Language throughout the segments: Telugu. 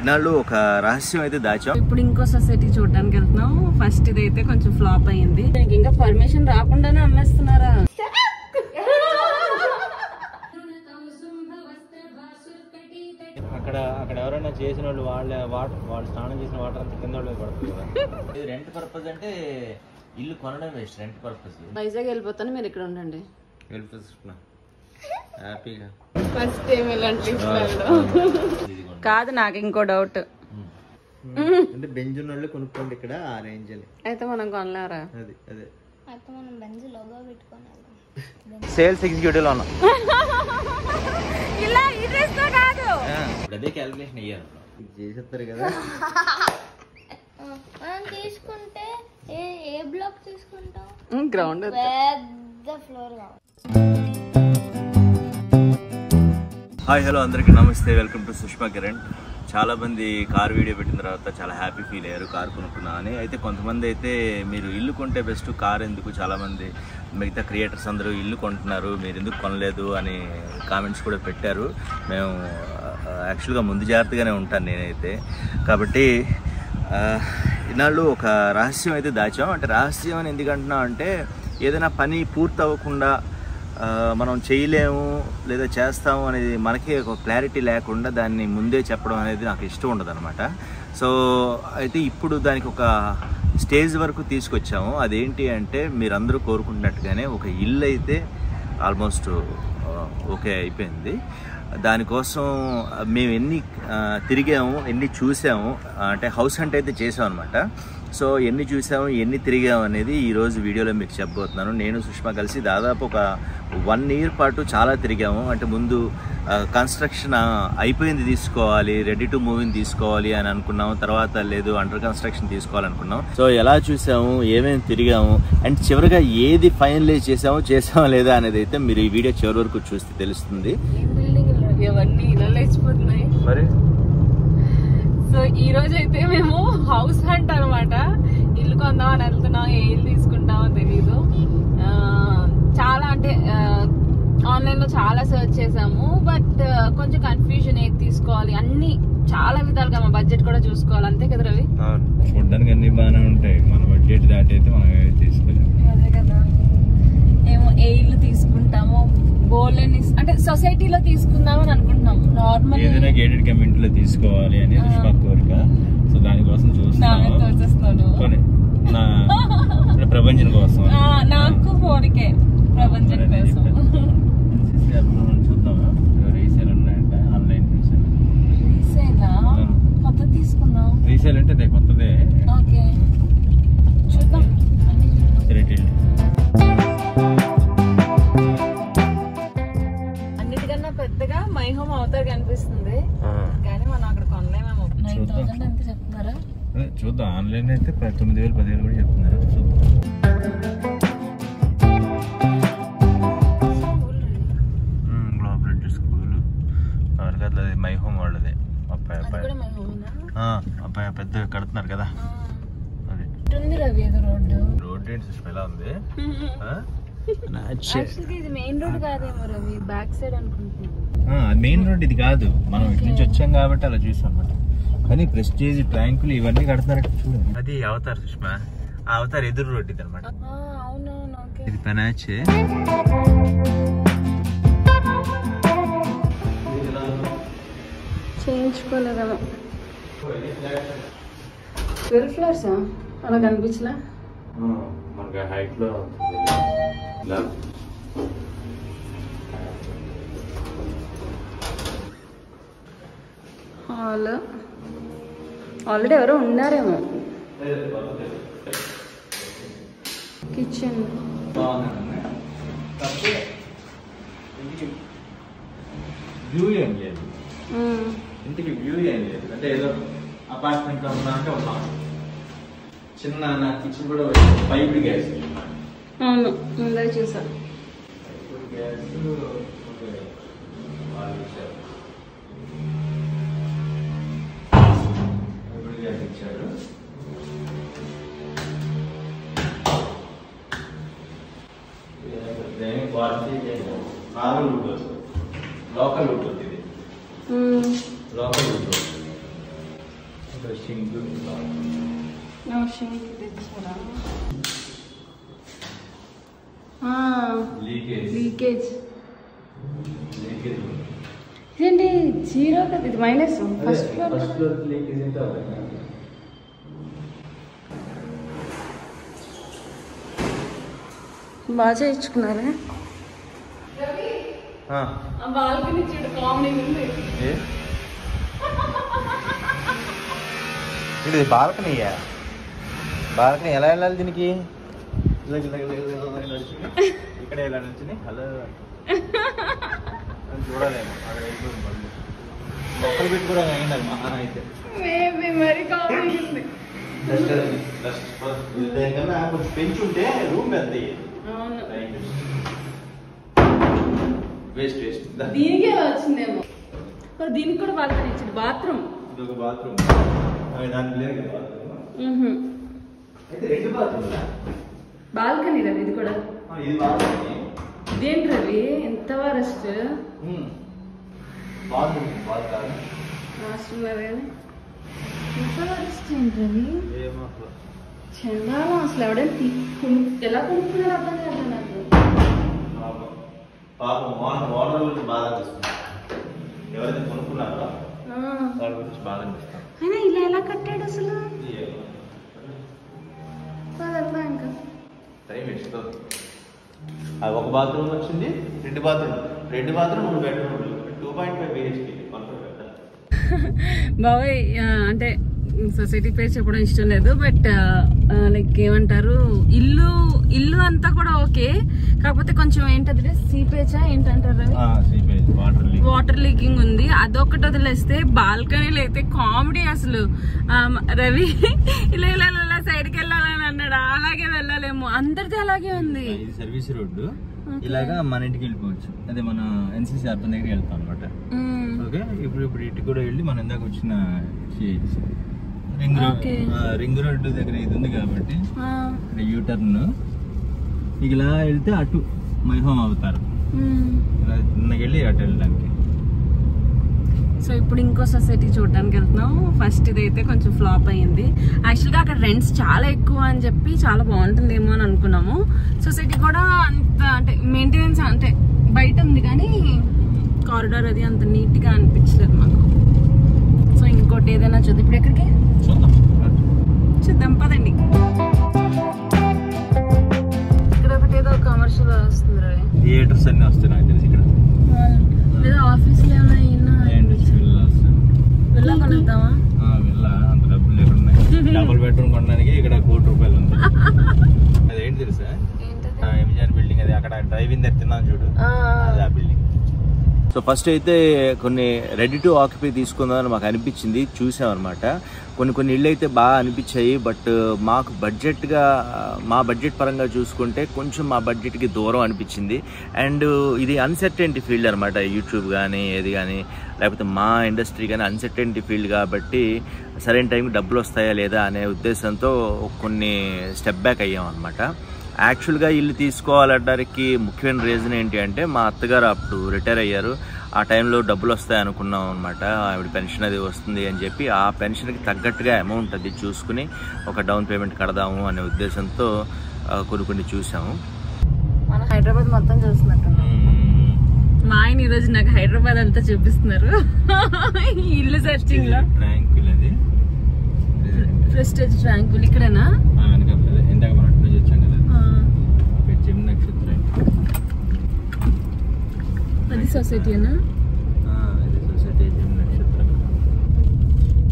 ఇన్నాళ్ళు ఒక రహస్యం అయితే దాచాం. ఇప్పుడు ఇంకో సొసైటీ చూడడానికి వెళ్తున్నాం. ఫస్ట్ ఇదైతే కొంచెం ఫ్లాప్ అయ్యింది. ఇంకా పర్మిషన్ రాకుండానే అమ్మేస్తున్నారా? అక్కడ ఎవరైనా చేసిన వాళ్ళు వాళ్ళు స్నానం చేసిన వాటర్ అంతా కింద పడుతుంది కదా. ఇది రెంట్ పర్పస్ అంటే ఇల్లు కొనడం వేస్ట్. Rent purpose. వైజాగ్ వెళ్ళిపోతాను, మీరు ఇక్కడ ఉండండి. హ్యాపీగా ఫస్ట్ టైం ఇలాంటి కాదు. నాకు ఇంకో డౌట్, అంటే బెంజ్ వాళ్ళు కొనుక్కోండి ఇక్కడ ఆ రేంజ్ అని. అయితే మనం కొనలేరా? అదే మనం బెంజ్ లోగో పెట్టుకోవాలి. సేల్స్ ఎగ్జిక్యూటివ్ లో ఉన్నాం. ఇలా ఈ డ్రెస్ తో కాదు, అదే క్యాలిక్యులేషన్ అయ్యారు చేసేస్తారు కదా. మనం తీసుకుంటే ఏ బ్లాక్ తీసుకుంటాం? గ్రౌండ్ పెద్ద ఫ్లోర్ కావాలి. హాయ్ హలో అందరికీ నమస్తే, వెల్కమ్ టు సుష్మా కిరణ్. చాలామంది కార్ వీడియో పెట్టిన తర్వాత చాలా హ్యాపీ ఫీల్ అయ్యారు కార్ కొనుక్కున్నా అని. అయితే కొంతమంది అయితే మీరు ఇల్లు కొంటే బెస్ట్, కార్ ఎందుకు, చాలామంది మిగతా క్రియేటర్స్ అందరూ ఇల్లు కొంటున్నారు మీరు ఎందుకు కొనలేదు అని కామెంట్స్ కూడా పెట్టారు. మేము యాక్చువల్గా ముందు జాగ్రత్తగానే ఉంటాను నేనైతే. కాబట్టి ఇన్నాళ్ళు ఒక రహస్యం అయితే దాచాం. అంటే రహస్యం అని ఎందుకంటున్నాం అంటే ఏదైనా పని పూర్తి అవ్వకుండా మనం చేయలేము లేదా చేస్తాము అనేది మనకి ఒక క్లారిటీ లేకుండా దాన్ని ముందే చెప్పడం అనేది నాకు ఇష్టం ఉండదు అనమాట. సో అయితే ఇప్పుడు దానికి ఒక స్టేజ్ వరకు తీసుకొచ్చాము. అదేంటి అంటే మీరందరూ కోరుకుంటున్నట్టుగానే ఒక ఇల్లు అయితే ఆల్మోస్ట్ ఓకే అయిపోయింది. దానికోసం మేము ఎన్ని తిరిగాము, ఎన్ని చూసాము, అంటే హౌస్ హంట్ అయితే చేసాం అనమాట. సో ఎన్ని చూసాము, ఎన్ని తిరిగాము అనేది ఈరోజు వీడియోలో మీకు చెప్పబోతున్నాను. నేను సుష్మా కలిసి దాదాపు ఒక 1 year పాటు చాలా తిరిగాము. అంటే ముందు కన్స్ట్రక్షన్ అయిపోయింది తీసుకోవాలి, రెడీ టు మూవింగ్ తీసుకోవాలి అని అనుకున్నాము. తర్వాత లేదు అండర్ కన్స్ట్రక్షన్ తీసుకోవాలనుకున్నాం. సో ఎలా చూసాము, ఏమేమి తిరిగాము అండ్ చివరిగా ఏది ఫైనలైజ్ చేసామో లేదా అనేది అయితే మీరు ఈ వీడియో చివరి వరకు చూస్తే తెలుస్తుంది. ఇవన్నీ ఇలా లేచిపోతున్నాయి మరి. సో ఈ రోజు అయితే మేము హౌస్ హంట్ అనమాట. ఇల్లు కొందామని వెళ్తున్నాం, ఏ ఇల్లు తీసుకుంటామో తెలీదు. చాలా అంటే ఆన్లైన్ లో చాలా సర్చ్ చేసాము, బట్ కొంచెం కన్ఫ్యూజన్, ఏది తీసుకోవాలి అన్ని చాలా విధాలుగా మా బడ్జెట్ కూడా చూసుకోవాలి. అంతే కదా రవి? చూడడానికి అన్ని బాగానే ఉంటాయి, మన బడ్జెట్ దాటి అయితే మనం తీసుకోలేము. అదే కదా. ఏమో ఏ ఇల్లు తీసుకుంటామో బోల్ని అంటే సొసైటీలో తీసుకుందామని అనుకుంటున్నాం. నార్మల్ ఏదైనా గేటెడ్ కమ్యూనిటీ లో తీసుకోవాలి అని సుష్మా కోరిక. సో దానికోసం చూస్తున్నాను, ప్రపంచం కోసం. నాకు కోరికే ప్రపంచం కోసం. చూద్దామా, రీసేల్ ఉన్నాయంట ఆన్లైన్. రీసేలా? కొత్త తీసుకుందాం. రీసేల్ అంటే కొత్తదే. ఓకే చూద్దాం. అన్నిటికన్నా పెద్దగా మై హోమ్ అవుతారు కనిపిస్తుంది, కానీ మనం అక్కడ కొనలేమేమో. 9,000 ఎంత చెప్తున్నారా? చూద్దాం. ఆన్లైన్ అయితే 9,000 10,000 కూడా చెప్తున్నారు. చూద్దాం. స్కూల్ ఎవరికట్లా మై హోమ్ వాళ్ళదే. అబ్బాయి పెద్ద కడుతున్నారు కదా. అది రోడ్ ఏంటి సుష్మా ఎలా ఉంది? ఇది మెయిన్ రోడ్ కాదేమో రవి, బ్యాక్ సైడ్ అనుకుంటున్నాను. మెయిన్ రోడ్ ఇది కాదు, మనం ఇటు నుంచి వచ్చాం కాబట్టి అలా చూసాం అనమాట. కానీ ప్రెస్టేజ్ ట్యాంకులు ఇవన్నీ కడుతున్నారట చూడండి. అది అవతార్ సుష్మా, ఆ అవతార్ ఎదురు రోడ్ ఇది అనమాట. ఇది పెనాచే. చేయించుకోలేదేమో. 12 floors అలా కనిపించలే మనకి హైట్ లో. హాల్ ఆల్రెడీ ఎవరో ఉన్నారేమో. కిచెన్ వ్యూ ఏం లేదు, ఇంటికి వ్యూ ఏం లేదు. అంటే ఏదో అపార్ట్మెంట్ లో ఉన్నా అంటే ఉన్నాం. చిన్న నా కిచెన్ కూడా పైప్ గ్యాస్. అవును, ముందే చూసాను. లోకల్ ఉంటుంది ఇది, లోకల్ ఉంటుంది. లీకేజ్ ఇదేంటి జీరో కదా, ఇది మైనస్. ఫస్ట్ ఫ్లోర్ లీకేజ్ బాగా చేయించుకున్నారా? బాల్కనీ చూడు, కామెడీ ఉంది. ఇది బాల్కనీయా? బాల్కనీ ఎలా వెళ్ళాలి దీనికి? ఇక్కడ ఎలా నుంచి హలో చూడలేము. అక్కడ వెళ్ళిపోయింది మొక్కలు పెట్టి కూడా అయింది మహా అయితే. మరి కామెడీ ఉంది. కొంచెం పెంచుంటే రూమ్ పెద్ద. Waste waste. దీనికి ఎలా వచ్చిందేమో. దీనికి కూడా బాల్కనీ ఇచ్చింది. బాత్రూమ్, ఇదొక బాత్రూమ్. దానికి లేదు కదా బాత్రూమ్. అయితే రెండు బాత్రూమ్ బాల్కనీ రవి ఇది కూడా. ఇది బాత్రూమ్. ఇదేంటి రవి ఎంత వరస్ట్ బాత్రూమ్ బాత్రూమ్ రాస్తున్నారు కానీ ఎంత వరస్ట్ ఏంటి రవి? చందాలం అసలు ఎవడైనా ఎలా కొనుక్కున్నాడు అర్థం కాదు నాకు. పాపం ఓనర్ గురించి బాగా అనిపిస్తుంది. ఎవరైతే కొనుక్కున్నారో వాళ్ళ గురించి బాగా అనిపిస్తుంది. అయినా ఇలా ఎలా కట్టాడు అసలు? అట్లా ఇంకా టైం ఇష్టం. అది ఒక బాత్రూమ్ వచ్చింది, రెండు బాత్రూమ్ 2 బెడ్రూమ్లు 2.5 BHK. బాబాయ్ అంటే సొసైటీ పేరు చెప్పడం ఇష్టం లేదు, బట్ లైక్ ఏమంటారు, ఇల్లు అంతా కూడా ఓకే, కాకపోతే కొంచెం ఏంటంటే సీపేజా ఏంటంటారు వాటర్ లీకింగ్ ఉంది. అదొకటి వదిలేస్తే బాల్కనీలో అయితే కామెడీ అసలు. రవి ఇలా ఇలా ఇలా సైడ్కి వెళ్ళాలని అన్నాడు, అలాగే వెళ్ళలేము, అందరిది అలాగే ఉంది. సర్వీస్ రోడ్డు ఇలాగా మన ఇంటికి వెళ్ళిపోవచ్చు. అదే మన ఎన్సీసీ అర్బన్ దగ్గరికి వెళ్తాం అనమాట. ఓకే, ఇప్పుడు ఇటు కూడా వెళ్ళి మనం ఇందాక వచ్చిన రింగ్ రోడ్డు దగ్గర ఇది ఉంది కాబట్టి యూటర్న్ ఇలా వెళ్తే అటు మై హోమ్ అవుతారు. వెళ్ళి అటు వెళ్ళడానికి. సో ఇప్పుడు ఇంకో సొసైటీ చూడడానికి వెళ్తున్నాం. ఫస్ట్ ఇదైతే కొంచెం ఫ్లాప్ అయ్యింది. యాక్చువల్గా అక్కడ రెంట్స్ చాలా ఎక్కువ అని చెప్పి చాలా బాగుంటుందేమో అని అనుకున్నాము. సొసైటీ కూడా అంత అంటే మెయింటెనెన్స్ అంటే బయట ఉంది కానీ కారిడార్ అది అంత నీట్గా అనిపించలేదు మాకు. సో ఇంకోటి ఏదైనా చూద్దాం. ఇప్పుడు ఎక్కడికి చూద్దాం పదండి. ఇక్కడ ఒకటి ఏదో కమర్షియల్ వస్తుంది, థియేటర్స్ అన్ని వస్తాయి నాకు తెలిసి. ఇక్కడ లేదా ఆఫీస్లో ఏమైనా వెళ్ళా కొనుద్దామా? వెళ్ళా, అంత డబ్బులు లేకుండా డబుల్ బెడ్రూమ్ కొనడానికి ఇక్కడ ₹1,00,00,000 ఉంది. అదేంటి తెలుసా? MGR building. అది అక్కడ డ్రైవింగ్ దగ్గర తిన్నాను చూడు, అది ఆ బిల్డింగ్. సో ఫస్ట్ అయితే కొన్ని రెడీ టు ఆక్యుపై తీసుకుందామని మాకు అనిపించింది, చూసామన్నమాట. కొన్ని ఇళ్ళు అయితే బాగా అనిపించాయి, బట్ మాకు మా బడ్జెట్ పరంగా చూసుకుంటే కొంచెం మా బడ్జెట్కి దూరం అనిపించింది. అండ్ ఇది అన్సర్టెనిటీ ఫీల్డ్ అనమాట. యూట్యూబ్ కానీ ఏది కానీ లేకపోతే మా ఇండస్ట్రీ కానీ అన్సర్టెనిటీ ఫీల్డ్ కాబట్టి సరైన టైంకి డబ్బులు వస్తాయా లేదా అనే ఉద్దేశంతో కొన్ని స్టెప్ బ్యాక్ అయ్యాం అనమాట. యాక్చువల్గా ఇల్లు తీసుకోవాలడానికి ముఖ్యమైన రీజన్ ఏంటి అంటే, మా అత్తగారు అప్పుడు రిటైర్ అయ్యారు. ఆ టైంలో డబ్బులు వస్తాయి అనుకున్నాం అనమాట. ఆవిడ పెన్షన్ అది వస్తుంది అని చెప్పి ఆ పెన్షన్కి తగ్గట్టుగా అమౌంట్ అది చూసుకుని ఒక డౌన్ పేమెంట్ కడదాము అనే ఉద్దేశంతో కొన్ని చూసాము. మన హైదరాబాద్ మొత్తం చూస్తున్నట్టు మా ఆయన ఈరోజు నాకు హైదరాబాద్ అంతా చూపిస్తున్నారు ఇల్లు సర్చింగ్ లో. ట్రాంక్విల్ అది ప్రెస్టేజ్ ట్రాంక్విల్ ఇక్కడేనా? ఇందాక మనం వచ్చాం కదా, జమ్ నక్షత్రం. అది సొసైటీనా? ఇది సొసైటీ జమ్ నక్షత్రం.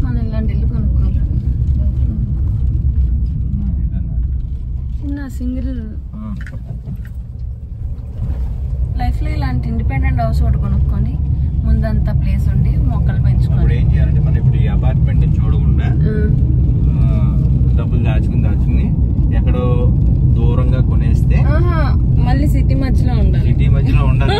మనం ఇలాంటి ఇల్లు కొనుక్కోవాలి. చిన్న సింగిల్ లైఫ్ లో ఇలాంటి ఇండిపెండెంట్ హౌస్ ఒకటి కొనుక్కొని ముందంతా ప్లేస్ ఉండి మొక్కలు పెంచుకోవాలి. ఏం చేయాలంటే మనం ఇప్పుడు ఈ అపార్ట్మెంట్ చూడకుండా డబ్బులు దాచుకుని ఎక్కడో దూరంగా కొనేస్తే మళ్ళీ సిటీ మధ్యలో ఉండాలి.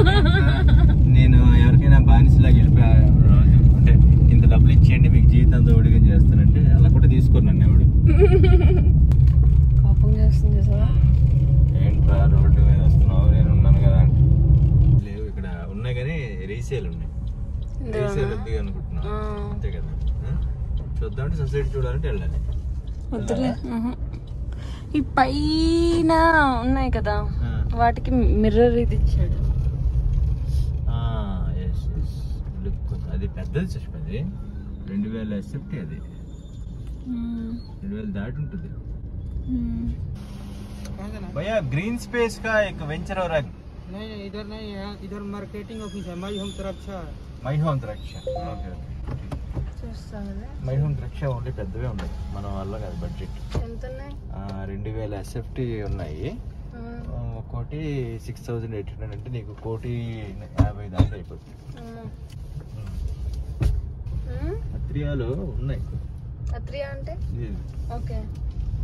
నేను ఎవరికైనా బానిసలాగా వెళ్ళిపోయా రోజు అంటే ఇంత డబ్బులు ఇచ్చేయండి మీకు జీవితంతో ఉడిగం చేస్తానంటే అలా కూడా తీసుకోరు నన్ను ఎవడు. కోపం చేస్తుంది సార్. ఏంట్రా రోడ్డు మీద వస్తున్నావు, నేను ఉన్నాను కదా అంటే లేవు. ఇక్కడ ఉన్నాయి కానీ రీసేల్ ఉన్నాయి. రీసేల్ వద్దు అనుకుంటున్నాను అంతే కదా. చూద్దామంటే సొసైటీ చూడాలంటే వెళ్ళాలి. వద్దులే. ఈ పైన ఉన్నాయి కదా వాటికి మిర్రర్ ఇది ఇచ్చాడు. అది పెద్దది సుష్మది, 2000 SFT అది 2000 దాటి ఉంటుంది. भैया ग्रीन स्पेस का एक वेंचर हो रहा है. नहीं इधर नहीं है, इधर मार्केटिंग ऑफिस है. माई होम सुरक्षा. మై హోమ్ రక్ష. ఓకే మై హోమ్ రక్ష ఓన్లీ పెద్దవే ఉన్నాయి, మన వల్ల కాదు బడ్జెట్. 2000 SFT ఉన్నాయి. ఒక్కోటి 6800 అంటే నీకు 1,50,00,000 దాకా అయిపోతుంది. అత్రియాలు ఉన్నాయి. అత్రియా అంటే ఓకే.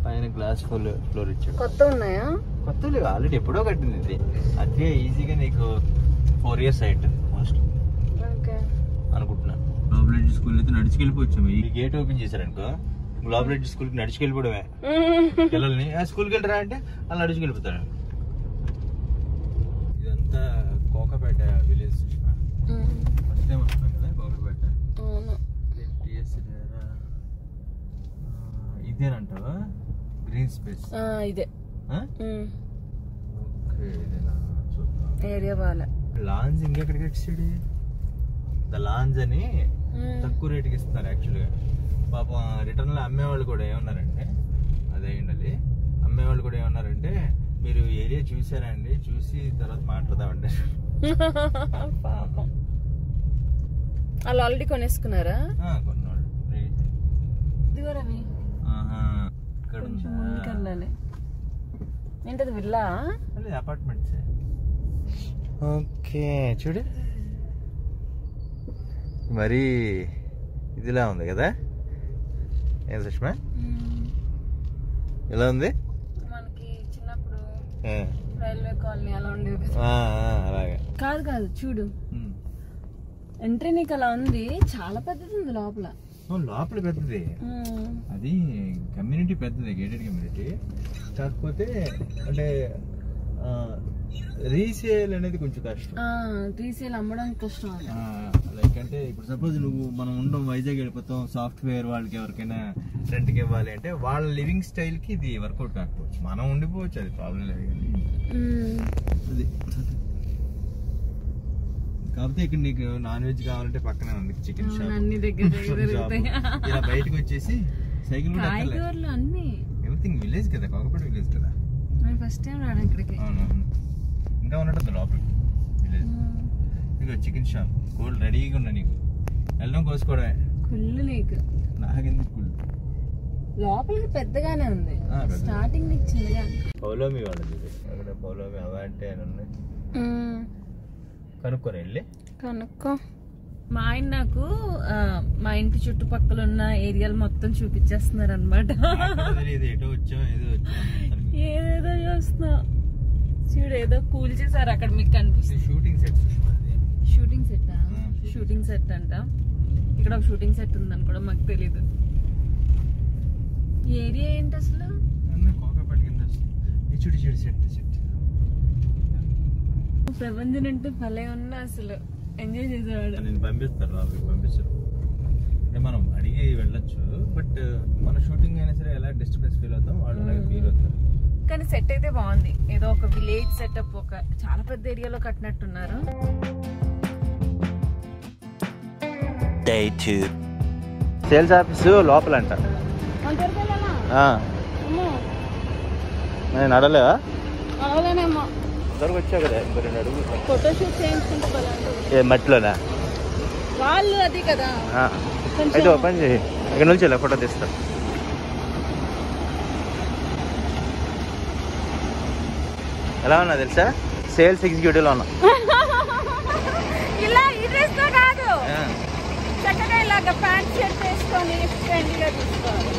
పైన గ్లాస్ ఫ్లోర్ ఇచ్చాడు. కొత్త ఉన్నాయా? కొత్త లేవు, ఆల్రెడీ ఎప్పుడో కట్టింది ఇది. అత్రియా ఈజీగా నీకు 4 years అయితే మోస్ట్ అనుకుంటున్నాను. గ్లోబల్ ఎడ్జ్ స్కూల్ అయితే నడుచుకెళ్ళిపోవచ్చాము. ఈ గేట్ ఓపెన్ చేశారనుకో, గ్లోబల్ ఎడ్జ్ స్కూల్కి నడుచుకెళ్ళిపోవడమే. పిల్లల్ని స్కూల్కి వెళ్ళరా అంటే వాళ్ళు నడుచుకెళ్ళిపోతాడు. ఇదంతా కోకపేట విలేజ్. ఫస్ట్ టైం వస్తున్నాం కదా కోకపేట. ఇదేనంటావా గ్రీన్ స్పేస్? ఇదే ఏరియా బాగా. లాంజ్ ఇంకెక్కడికి వచ్చాడు? ద లాంజ్ అని తక్కువ రేటుకి ఇస్తున్నారు యాక్చువల్గా. పాపం రిటర్న్ లో అమ్మేవాళ్ళు కూడా ఏమన్నారంటే, అదే ఉండాలి, అమ్మేవాళ్ళు కూడా ఏమన్నారంటే మీరు ఏరియా చూసారా అండి, చూసి తర్వాత మాట్లాడదామండి. వాళ్ళు ఆల్రెడీ కొనేసుకున్నారా? కొన్నాళ్ళు ఏంటది విల్లా? అపార్ట్మెంట్స్. ఓకే చూడు మరి ఇదిలా ఉంది కదా. ఏం సుష్మా ఎలా ఉంది? మనకి చిన్నప్పుడు రైల్వే కాలనీ అలా ఉండేది. అలాగే కాదు కాదు చూడు, ఎంట్రీ నీకు అలా ఉంది. చాలా పెద్దది ఉంది లోపల. లోపల పెద్దది, అది కమ్యూనిటీ పెద్దది, గేటెడ్ కమ్యూనిటీ. కాకపోతే అంటే రీసేల్ అనేది కొంచెం కష్టం. రీసేల్ అమ్మడానికి కష్టం. లైక్ అంటే ఇప్పుడు సపోజ్ మనం ఉండడం వైజాగ్ వెళ్ళిపోతాం, సాఫ్ట్వేర్ వాళ్ళకి ఎవరికైనా రెంట్కి ఇవ్వాలి అంటే వాళ్ళ లివింగ్ స్టైల్ కి ఇది వర్కౌట్ కాకపోవచ్చు. మనం ఉండిపోవచ్చు, అది ప్రాబ్లం లేదు. అది కాకపోతే ఇక్కడ నీకు నాన్ వెజ్ కావాలంటే పక్కనే ఉంది చికెన్ షాప్. ఇలా బయటకు వచ్చేసి సైకిల్ కూడా ఎవ్రీథింగ్ విలేజ్ కదా, కోకపేట విలేజ్ కదా. ఫస్ట్ టైం రావడం ఇక్కడికి. అవునవును, ఇంకా ఉన్నట్టు లోపలికి విలేజ్. నీకు చికెన్ షాప్ కోల్డ్ రెడీగా ఉన్నా, నీకు వెళ్ళడం కోసుకోవడమే. కుళ్ళు నీకు, నాకెందుకు కుళ్ళు? లోపలికి పెద్దగానే ఉంది, స్టార్టింగ్ నీకు చిన్నగా. పౌలోమి వాళ్ళది అక్కడ, పౌలోమి అవంటే అని ఉన్నాయి. కనుక్కోని వెళ్ళి కనుక్కో. మా ఆయన నాకు మా ఇంటి చుట్టుపక్కల ఉన్న ఏరియాలు మొత్తం చూపించేస్తున్నారు అనమాట. ఏదేదో చూస్తున్నా చూడు, ఏదో కూల్ చేశారు అక్కడ, మీకు కనిపిస్తుంది. Shooting set. Shooting set shooting set అంట. ఇక్కడ ఒక షూటింగ్ సెట్ ఉందని కూడా మాకు తెలీదు. ఏరియా ఏంటి అసలు? ప్రపంచం అంటే భలే ఉన్నా, అసలు ఎంజాయ్ చేసేవాడు. నేను పంపిస్తాను, పంపిస్తాను అంటే మనం అడిగి వెళ్ళొచ్చు. బట్ మన షూటింగ్ అయినా సరే ఎలా డిస్టర్బెన్స్ ఫీల్ అవుతాం, వాళ్ళు అలాగే ఫీల్ అవుతారు. కానీ సెట్ అయితే బాగుంది, ఏదో ఒక విలేజ్ సెటప్, ఒక చాలా పెద్ద ఏరియాలో కట్టినట్టున్నారు. సేల్స్ ఆఫీస్ లోపల అంట. నేను అడలేవా? అవలేనేమో, అందరికి వచ్చావు కదా, ఇంకో 2 అడుగులు. ఫోటోషూట్ చేయించుకుంటే మట్టిలోనా వాళ్ళు? అది కదా. అయితే ఓపెన్ చేయి, ఇక్కడ నుంచి ఫోటో తీస్తా. ఎలా ఉన్నా తెలుసా, సేల్స్ ఎగ్జిక్యూటివ్ లో ఉన్నా. ఇలా ఈ డ్రెస్ తో కాదు, చక్కగా ఇలాగ ప్యాంట్ షర్ట్ వేసుకొని ఫ్రెండ్లీగా తీసుకోవాలి.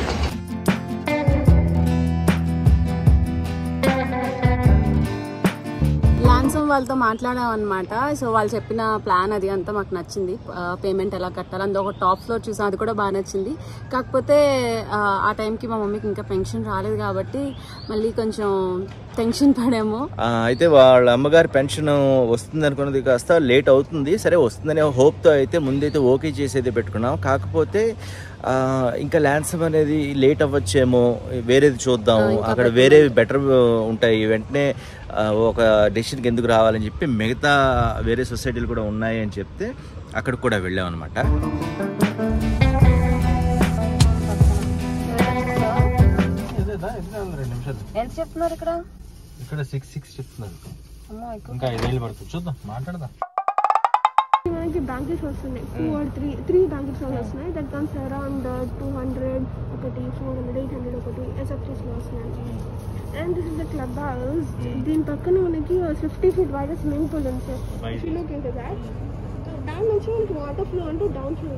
లాన్సమ్ వాళ్ళతో మాట్లాడాం అనమాట. సో వాళ్ళు చెప్పిన ప్లాన్ అది అంతా మాకు నచ్చింది. పేమెంట్ ఎలా కట్టాలి, అందులో ఒక టాప్ ఫ్లోర్ చూసాం, అది కూడా బాగా నచ్చింది. కాకపోతే ఆ టైంకి మా మమ్మీకి ఇంకా పెన్షన్ రాలేదు కాబట్టి మళ్ళీ కొంచెం టెన్షన్ పడాము. అయితే వాళ్ళ అమ్మగారి పెన్షన్ వస్తుంది అనుకున్నది కాస్త లేట్ అవుతుంది. సరే వస్తుందనే హోప్తో అయితే ముందైతే ఓకే చేసేది పెట్టుకున్నాం. కాకపోతే ఇంకా ల్యాన్సమ్ అనేది లేట్ అవ్వచ్చేమో, వేరేది చూద్దాం, అక్కడ వేరేవి బెటర్ ఉంటాయి, వెంటనే ఒక డెసిషన్కి ఎందుకు రావాలని చెప్పి మిగతా వేరే సొసైటీలు కూడా ఉన్నాయి అని చెప్తే అక్కడికి కూడా వెళ్ళాం అనమాట. ఎంత చెప్తున్నారు ఇక్కడ? ఇక్కడ 6 చెప్తున్నారు. ఇంకా 5 వేలు పడుతుంది. చూద్దాం, మాట్లాడదాం. మనకి బ్యాంకెట్స్ వస్తున్నాయి 2 or 3 బ్యాంకెట్స్ వస్తున్నాయి. దట్ కమ్స్ అరౌండ్ 200 ఒకటి, 400, 800 ఒకటి ఎస్ఎఫ్టీస్ లో వస్తున్నాయి. And this is the club house. దీని పక్కన మనకి 50 feet వైడ్ స్విమ్మింగ్ పూల్ ఉంది sir. If you look into that, దాని నుంచి మనకి వాటర్ ఫ్లో అంటే డౌన్ ఫ్లో.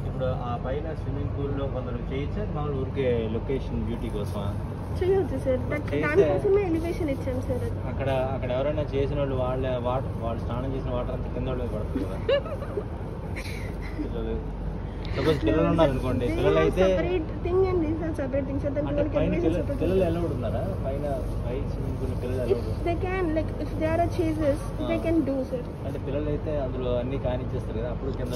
ఇప్పుడు ఆ పైన స్విమ్మింగ్ పూల్ లో కొందరు చేయొచ్చు, మామూలు ఊరికే లొకేషన్ బ్యూటీ కోసం చేయొచ్చు సార్. దానికోసమే ఎలివేషన్ ఇచ్చాం సార్. అక్కడ ఎవరైనా చేసిన వాళ్ళు వాళ్ళు స్నానం చేసిన వాటర్ అంతా కింద పడుతుంది కదా. సపోజ్ పిల్లలు ఉన్నారు అనుకోండి, పిల్లలు అయితే పిల్లలు ఎలా ఉన్నారా పైన స్విమ్మింగ్ పూల్ పిల్లలు అంటే పిల్లలు అయితే అందులో అన్ని కానిచ్చేస్తారు కదా, అప్పుడు కింద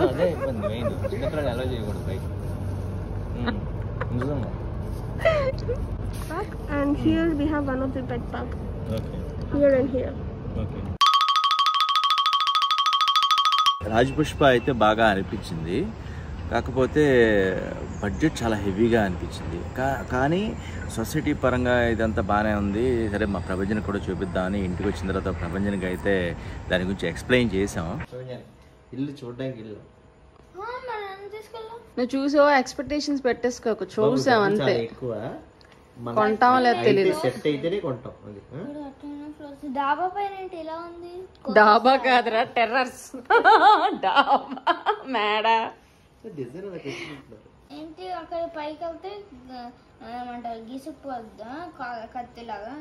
అదే ఇబ్బంది మెయిన్. చిన్నపిల్లలు ఎలా చేయకూడదు పైకి. నిజంగా. And here we have one of the pet park. Okay. Here and here. Okay. Rajapushpa అయితే బాగా అనిపించింది. కాకపోతే బడ్జెట్ చాలా హెవీగా అనిపించింది. కానీ సొసైటీ పరంగా ఇదంతా బాగానే ఉంది. సరే మా ప్రభంజన్ కూడా చూపిద్దామని ఇంటికి వచ్చిన తర్వాత ప్రభంజన్కి అయితే దాని గురించి ఎక్స్ప్లెయిన్ చేసాం. ఇల్లు చూడడానికి ఇల్లు నువ్వు చూసావా? ఎక్స్పెక్టేషన్స్ పెట్టేసుకోకు, చూసాం అంతే. ఎక్కువ కొంటాం లేదు తెలియదు. సెట్ అయితేనే కొంటాం. డాబా పైన ఎలా ఉంది? డాబా కాదురా, టెర్రర్స్. డాబా మేడా ఏంటి? అక్కడ పైకి వెళ్తే ఏమంటారు, గీసుకుపోద్దా కత్తిలాగా.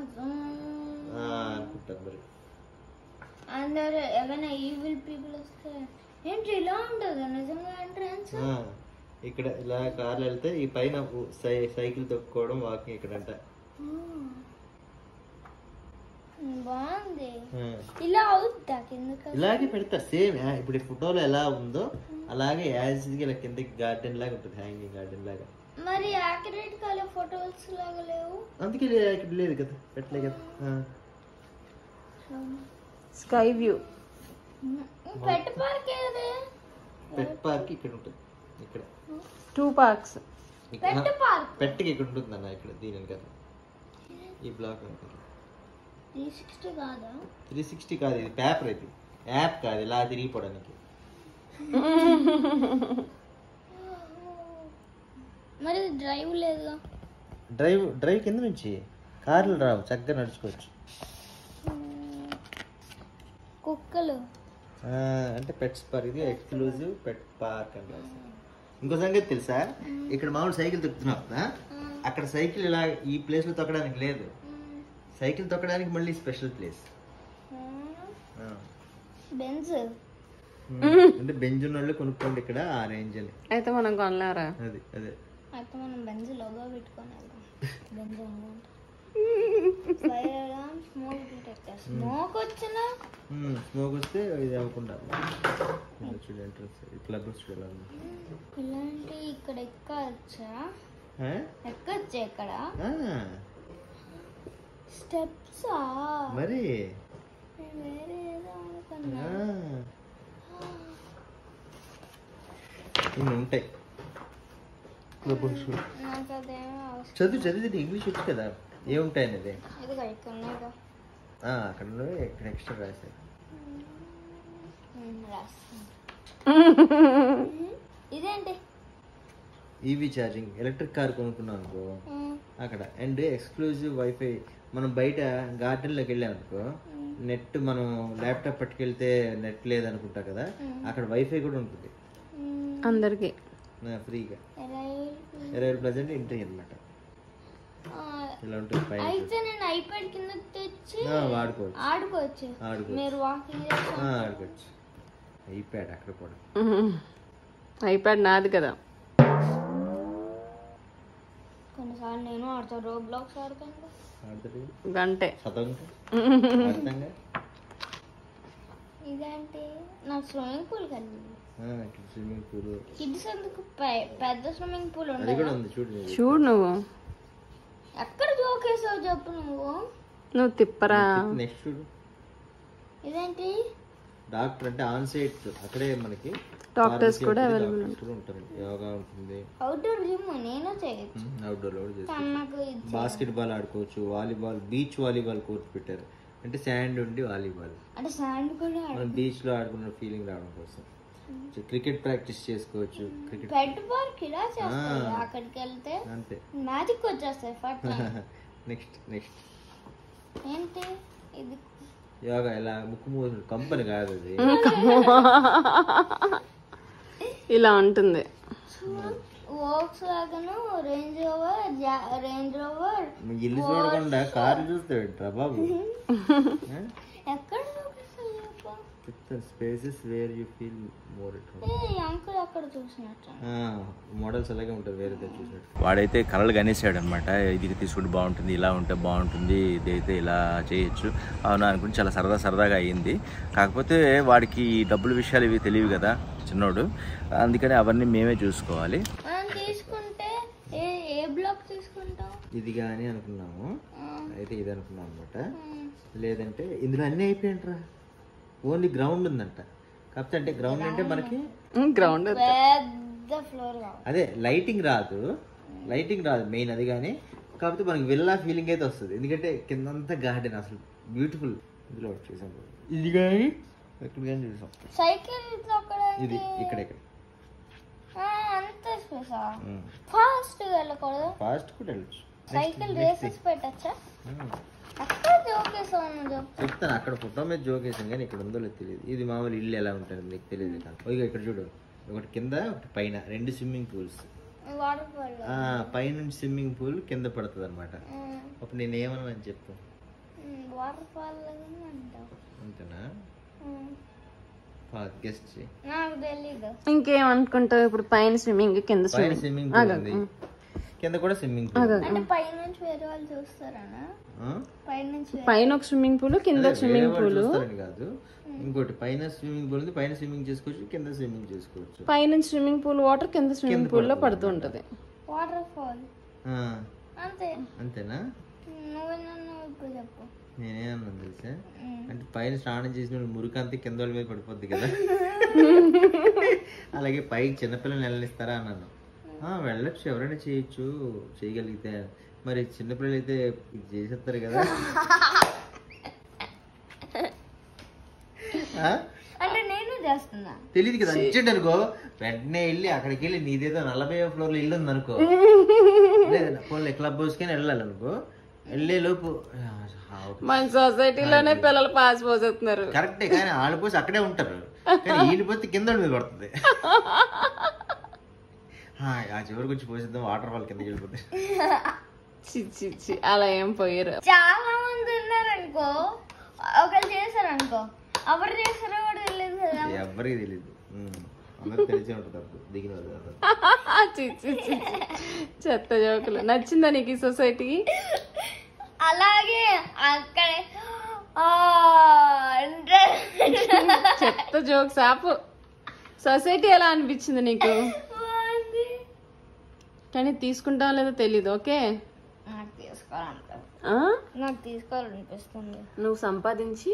అందరు ఏమైనా ఈవిల్ పీపుల్ వస్తే ఏంటి ఇలా ఉంటుంది నిజంగా ఎంట్రన్స్? ఇక్కడ ఇలా కార్లు వెళ్తే ఈ పైన సైకిల్ తొక్కుకోవడం, వాకింగ్ ఇక్కడ అంట. బాగుంది. ఇలా అవుతా కిందకి ఇలాగే పెడతా సేమ్. ఇప్పుడు ఈ ఫోటోలో ఎలా ఉందో అలాగే యాజ్ ఇలా కిందకి గార్డెన్ లాగా ఉంటుంది, హ్యాంగింగ్ గార్డెన్ లాగా. మరి యాక్యురేట్ గా ఫోటోస్ లాగా లేవు, అందుకే ఇక్కడ లేదు కదా, పెట్టలే కదా. Sky view. పెట్ పార్క్ ఏది? పెట్ పార్క్ ఇక్కడ ఉంటుంది. ఇక్కడ 2 parks. పెట్ పార్క్ పెట్కి ఇక్కడ ఉంటుంది అన్న. ఇక్కడ దీని కదా ఈ బ్లాక్ 360 కాదా? 360 కాదు, ఇది పేపర్. ఇది యాప్ కాదు, ఇలా తిరిగిపోవడానికి. మరి డ్రైవ్ లేదుగా. డ్రైవ్ కింద నుంచి కార్లు రావు, చక్కగా నడుచుకోవచ్చు. కుక్కలు అంటే పెట్స్ పార్క్. ఇది ఎక్స్క్లూజివ్ పెట్ పార్క్ అని రాశారు. ఇంకో సంగతి తెలుసా, ఇక్కడ మామూలు సైకిల్ తొక్కుతున్నావు కదా, అక్కడ సైకిల్ ఇలా ఈ ప్లేస్ లో తొక్కడానికి లేదు. సైకిల్ తొక్కడానికి మళ్ళీ స్పెషల్ ప్లేస్. బెంజ్ అంటే బెంజ్ ఉన్న వాళ్ళు కొనుక్కోండి ఇక్కడ ఆ రేంజ్ అని. అయితే మనం కొనలేరా? అదే అయితే మనం బెంజ్ లోగో పెట్టుకోవాలి. బెంజ్ స్మోక్ వచ్చినా స్మోక్ వస్తే ఇది అవ్వకుండా క్లబ్ చూడాలి. ఇలాంటి ఇక్కడ ఎక్కచ్చా? ఎక్కచ్చా ఇక్కడ స్టెప్స్ మరి వేరే ఏదో అనుకున్నా. ఇన్ని ఉంటాయి. నాకు అదేమో చదివితే ఇంగ్లీష్ వచ్చు కదా, ఏముంటాయి అనేది. అక్కడ ఇక్కడ ఎక్స్ట్రా రాశారు. ఇదేంటి? EV charging. ఎలక్ట్రిక్ కార్ కొనుక్కున్నాం అనుకో అక్కడ. And exclusive wifi. మనం బయట గార్డెన్లోకి వెళ్ళాం అనుకో, నెట్ మనం ల్యాప్టాప్ పట్టుకెళ్తే నెట్ లేదనుకుంటా కదా, అక్కడ వైఫై కూడా ఉంటుంది అందరికి ఫ్రీగా. 20 ప్రెజెంట్ ఇంటి అనమాట. ఇలా ఉంటుంది. అయితే నేను ఐప్యాడ్ కింద తెచ్చి ఆడుకోవచ్చు. మీరు వాకింగ్ ఆడుకోవచ్చు. ఐప్యాడ్ అక్కడ కూడా. ఐప్యాడ్ నాది కదా. నేను ఆడతా రోబ్లాక్స్ ఆడతాను గంటే ఇదేంటి నాకు స్విమ్మింగ్ పూల్ కలిగింది. స్విమ్మింగ్ పూల్ కిడ్స్ ఎందుకు పెద్ద స్విమ్మింగ్ పూల్ అది కూడా ఉంది. ఉంది చూడు నువ్వు ఎక్కడ జోకేసావు చెప్పు నువ్వు తిప్పరా. నెక్స్ట్ చూడు ఇదేంటి డాక్టర్ అంటే ఆన్ సైట్ అక్కడే మనకి డాక్టర్స్ కూడా అవైలబుల్ ఉంటారు. యోగా ఉంటుంది, అవుట్డోర్ జిమ్ నేను చేయొచ్చు. అవుట్డోర్ లో కూడా చేసుకోవచ్చు. నాకు బాస్కెట్ బాల్ ఆడుకోవచ్చు, వాలీబాల్ బీచ్ వాలీబాల్ కోర్ట్ పెట్టారు. అంటే శాండ్ ఉండి వాలీబాల్ అంటే శాండ్ కూడా మనం బీచ్ లో ఆడుకున్న ఫీలింగ్ రావడం కోసం. క్రికెట్ ప్రాక్టీస్ చేసుకోవచ్చు. క్రికెట్ పెట్ పార్క్ ఇలా చేస్తారు. అక్కడికి వెళ్తే అంతే మ్యాజిక్ వచ్చేస్తాయి ఫట్. నెక్స్ట్ ఏంటి ఇది యోగా ఇలా ముక్కు మూసి కంపెనీ కాదు అది. ఇలా ఉంటుంది. వోక్స్ వ్యాగన్, రేంజ్ రోవర్ ఇల్లు చూడకుండా కారు చూస్తాడు బాబు. ఎక్కడ spaces where you feel more uncle అక్కడ చూసినట్టు మోడల్స్ అలాగే ఉంటుంది వేరే చూసినట్టు. వాడైతే కలలు కనేసాడు అనమాట. ఇది తీసుకుంటే బాగుంటుంది, ఇలా ఉంటే బాగుంటుంది, ఇదైతే ఇలా చేయొచ్చు అవునా అనుకుంటే చాలా సరదాగా అయ్యింది. కాకపోతే వాడికి డబ్బుల విషయాలు ఇవి తెలియవు కదా చిన్నోడు, అందుకని అవన్నీ మేమే చూసుకోవాలి. తీసుకుంటే ఏ బ్లాక్ తీసుకుంటాం ఇది కానీ అనుకున్నాము, అయితే ఇది అనుకున్నాం అనమాట. లేదంటే ఇందులో అన్నీ అయిపోయింట్రా, ఓన్లీ గ్రౌండ్ ఉందంట. కాకపోతే అంటే గ్రౌండ్ అంటే మనకి గ్రౌండ్ పెద్ద ఫ్లోర్ అదే లైటింగ్ రాదు మెయిన్ అది. కానీ కాకపోతే మనకి విల్లా ఫీలింగ్ అయితే వస్తుంది, ఎందుకంటే కిందంతా గార్డెన్ అసలు బ్యూటిఫుల్. ఇందులో చూసాం ఇది కానీ ఎక్కడ కానీ చూసాం. సైకిల్ ఇది ఇక్కడ అంత ఫాస్ట్ వెళ్ళకూడదు, ఫాస్ట్ కూడా వెళ్ళచ్చు. సైకిల్ రేసెస్ పెట్టచ్చా? అక్కడ జోకేసాను చెప్తాను, అక్కడ ఫోటో మీద జోకేసాను కానీ ఇక్కడ ఉందో లేదు తెలియదు. ఇది మామూలు ఇల్లు ఎలా ఉంటుంది నీకు తెలియదు. ఇక్కడ చూడు, ఒకటి కింద ఒకటి పైన, 2 స్విమ్మింగ్ పూల్స్. వాటర్ ఫాల్ పైనుంచి స్విమ్మింగ్ పూల్ కింద పడుతుంది అనమాట. అప్పుడు నేను ఏమన్నా చెప్పు, వాటర్ ఫాల్ అంతేనా? గెస్ట్ చేయి, నాకు తెలీదు. ఇంకేమనుకుంటావు ఇప్పుడు? పైన స్విమ్మింగ్, కింద స్విమ్మింగ్ పూల్ ఉంది, కింద కూడా స్విమ్మింగ్ పూల్. అంటే పైనుంచి వేరే వాళ్ళు చూస్తారనా? పైన ఒక స్విమ్మింగ్ పూల్, కింద స్విమ్మింగ్ పూల్ కాదు. ఇంకోటి పైన స్విమ్మింగ్ పూల్ ఉంది, పైన స్విమ్మింగ్ చేసుకోవచ్చు, కింద స్విమ్మింగ్ చేసుకోవచ్చు. పైన స్విమ్మింగ్ పూల్ వాటర్ కింద స్విమ్మింగ్ పూల్ లో పడుతూ ఉంటది. వాటర్ ఫాల్ అంతేనా? నువ్వు ఇప్పుడు చెప్పు. నేనేమన్నా తెలుసా, అంటే పైన స్నానం చేసిన మురికి అంతా కింద వాళ్ళ మీద పడిపోద్ది కదా, అలాగే పైకి చిన్నపిల్లలు వెళ్ళనిస్తారా అన్నాను. వెళ్ళొచ్చు, ఎవరైనా చేయొచ్చు చేయగలిగితే. మరి చిన్నపిల్లలు అయితే ఇది చేసేస్తారు కదా. అంటే నేను చేస్తున్నా తెలియదు కదా, అర్జెంట్ అనుకో వెంటనే వెళ్ళి అక్కడికి వెళ్ళి నీదేదో 40వ ఫ్లోర్ లో ఇల్లు ఉంది అనుకో, లేదా ఫోన్లో క్లబ్ హౌస్ కైనా వెళ్ళాలి అనుకో, వెళ్ళే లోపు మన సొసైటీలోనే పిల్లలు పాస్ పోసేస్తున్నారు. కరెక్టే, కానీ వాళ్ళు పోసి అక్కడే ఉంటారు, కానీ వీళ్ళు పోతే కింద మీద పడుతుంది. ఆ చివరికి వచ్చి పోసిద్దాం, వాటర్ ఫాల్ కిందకి వెళ్ళిపోతుంది. అలా ఏం పోయారు. చాలా మంది ఉన్నారు అనుకో, ఒకరు చేశారు అనుకో, ఎవరు చేస్తారో కూడా తెలియదు కదా, ఎవరికి తెలియదు, అందరికి తెలిసే ఉంటుంది దిగిన. చెత్త జోకులు. నచ్చిందా నీకు ఈ సొసైటీ? అలాగే అక్కడే చెత్త జోక్స్ ఆపు. సొసైటీ ఎలా అనిపించింది నీకు? కానీ తీసుకుంటాం లేదో తెలీదు. ఓకే, నాకు తీసుకోవాలనిపిస్తుంది. నువ్వు సంపాదించి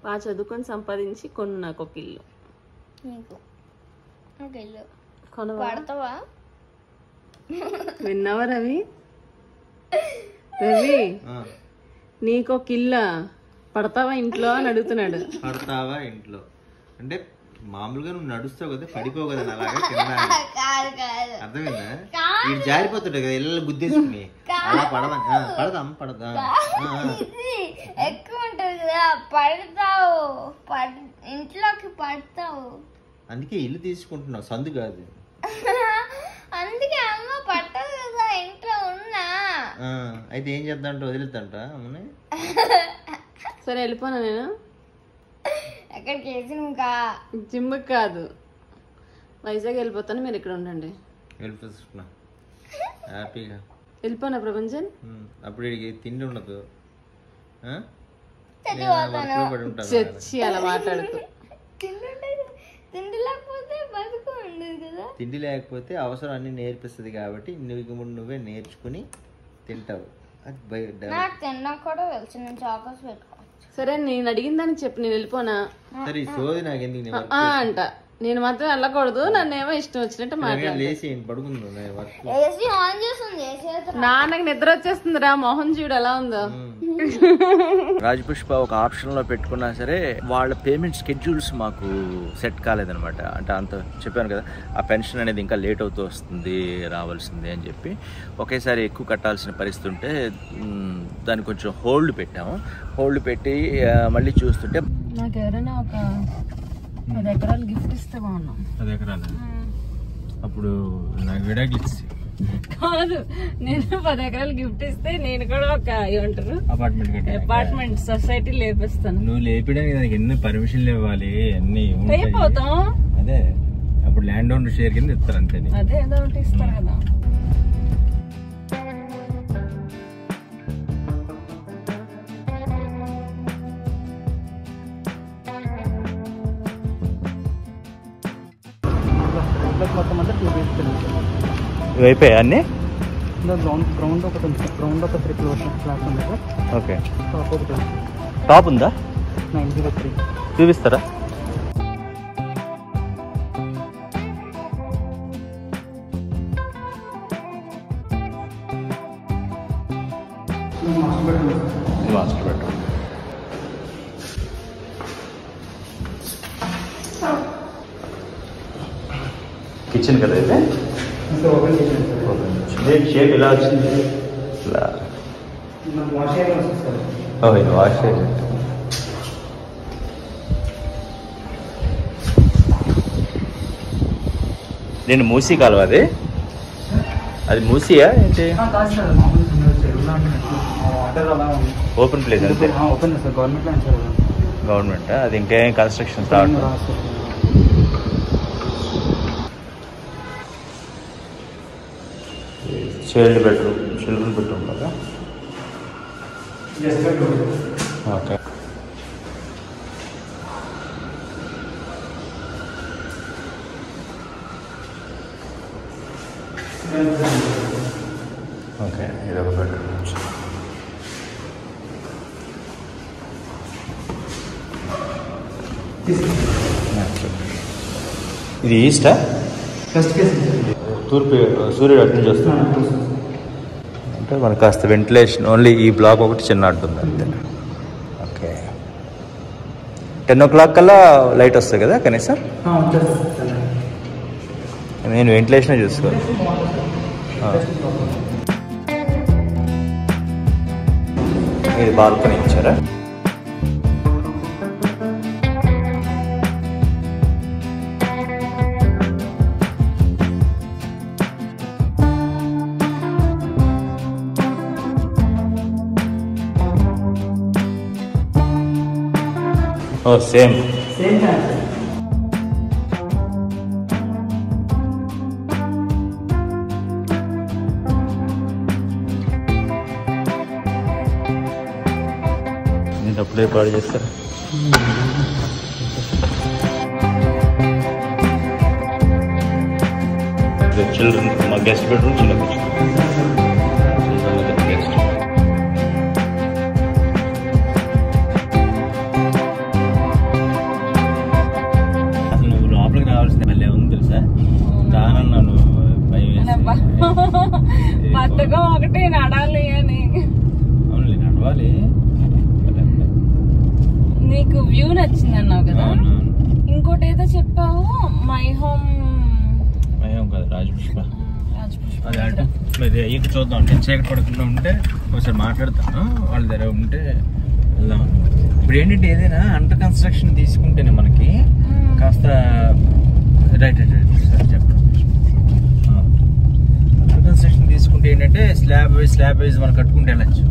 బాగా చదువుకొని సంపాదించి కొను నాకు ఒక ఇల్లు. నీకు ఒక ఇల్లు కొనవా? విన్నావా రవి? నీకు ఒక ఇల్లు పడతావా ఇంట్లో అని అడుగుతున్నాడు. పడతావా ఇంట్లో అంటే మామూలుగా నువ్వు నడుస్తావు కదా, పడిపోవు కదా అలాగా అర్థమైందా? వీడు జారిపోతుంటాడు కదా ఇళ్ళ గుద్దేసుకుని, అలా పడదాం ఎక్కువ ఉంటుంది కదా, పడతావు, ఇంట్లోకి పడతావు. అందుకే ఇల్లు తీసుకుంటున్నావు, సందు కాదు. అందుకే అమ్మ పట్టదు కదా ఇంట్లో ఉన్నా. అయితే ఏం చేద్దాంట, వదిలేద్దంట అమ్మని. సరే వెళ్ళిపోనా నేను? ఎక్కడికి? జిమ్ కాదు, వైజాగ్ వెళ్ళిపోతాను, మీరు ఇక్కడ ఉండండి. వెళ్ళిపోతున్నా హ్యాపీగా. వెళ్ళిపోనా ప్రపంచం. అప్పుడు తిండి ఉండదు, చచ్చి అలా మాట్లాడుతూ. తిండి లేకపోతే అవసరం అన్ని నేర్పిస్తుంది కాబట్టి నువ్వే నేర్చుకుని తింటావు. సరే నేను అడిగిన దానికి చెప్పు, నేను వెళ్ళిపోనా. సరే సోది నాకు ఎందుకు అంట. నేను మాత్రం వెళ్ళకూడదు, నన్నేమో ఇష్టం వచ్చినట్టు మాట్లాడాలి. నాన్నకి నిద్ర వచ్చేస్తుందిరా, మోహన్ చూడు ఎలా ఉందో. రాజపుష్ప ఒక ఆప్షన్ లో పెట్టుకున్నా సరే వాళ్ళ పేమెంట్ స్కెడ్యూల్స్ మాకు సెట్ కాలేదనమాట. అంటే అంత చెప్పాను కదా, ఆ పెన్షన్ అనేది ఇంకా లేట్ అవుతూ వస్తుంది, రావాల్సింది అని చెప్పి ఒకేసారి ఎక్కువ కట్టాల్సిన పరిస్థితి ఉంటే దాన్ని కొంచెం హోల్డ్ పెట్టాము. హోల్డ్ పెట్టి మళ్ళీ చూస్తుంటే నాకు ఎవరైనా ఒక 10 ఎకరాలు గిఫ్ట్ ఇస్తే బాగున్నాం. 10 ఎకరాలు అప్పుడు నాకు విడాకులు ఇచ్చి కాదు, నేను 10 ఎకరాలు గిఫ్ట్ ఇస్తే నేను కూడా ఒక ఏమంటారు అపార్ట్మెంట్ సొసైటీ లేపిస్తాను. నువ్వు లేపడానికి దానికి ఎన్ని పర్మిషన్లు ఇవ్వాలి, అన్ని అయిపోతాం. అదే అప్పుడు ల్యాండ్ ఓనర్ షేర్ కింద ఇస్తారు అంతే. అదే ఏదో ఒకటి ఇస్తారు కదా. మొత్తం అంతా 2 BHK. ఇవి అయిపోయాయి అన్ని. గ్రౌండ్ ఒకటి ఉంది, గ్రౌండ్ ఒక 3 ఫ్లాట్స్ ఉంది సార్. ఓకే, టాప్ ఒకటి ఉంది. టాప్ ఉందా? 903 చూపిస్తారా? Master bedroom. కిచెన్ కదా అయితే. షేప్ ఎలా వచ్చింది? Wash area. నేను మూసీ కాలువ అది మూసీయా ఏంటి? ఓపెన్ ప్లేస్ అంతే. Open sir, government. అది ఇంకేం కన్స్ట్రక్షన్ స్టార్ట్. చిల్డ్రన్ బెడ్రూమ్ కదా. ఓకే, ఓకే, ఇదొక బెడ్రూమ్. ఇది ఈస్టా? తూర్పు. సూర్యుడు అటు నుంచి వస్తుంది అంటే మనకు కాస్త వెంటిలేషన్. ఓన్లీ ఈ బ్లాక్ ఒకటి చిన్న అడ్డుంది అంతే. ఓకే, 10 o'clock కల్లా లైట్ వస్తుంది కదా కనీసం. నేను వెంటిలేషనే చూసుకోవాలి. ఇది బాల్కనీ ఇచ్చారా? Oh, same. Same time. నేను అప్పుడే పాడు చేస్తారా? చిల్డ్రన్ మా గెస్ట్ బెడ్రూమ్ చిన్న గెస్ట్. బద్దకం ఒకటి నడాలి అని. నడవాలి. నీకు వ్యూ నచ్చింది అన్నావు కదా. ఇంకోటి ఏదో చెప్పావు, మై హోమ్ కాదు రాజపుష్ప. అది అంటే మరి ఇంక చూద్దాం. అంటే చీకటి పడకుండా ఉంటే ఒకసారి మాట్లాడతాను, వాళ్ళ దగ్గర ఉంటే వెళ్దాం. ఇప్పుడు ఏంటంటే ఏదైనా అండర్ కన్స్ట్రక్షన్ తీసుకుంటేనే మనకి కాస్త రైట్ చెప్పండి. కన్స్ట్రక్షన్ తీసుకుంటే ఏంటంటే స్లాబ్ వైజ్ మనం కట్టుకుంటే వెళ్ళచ్చు.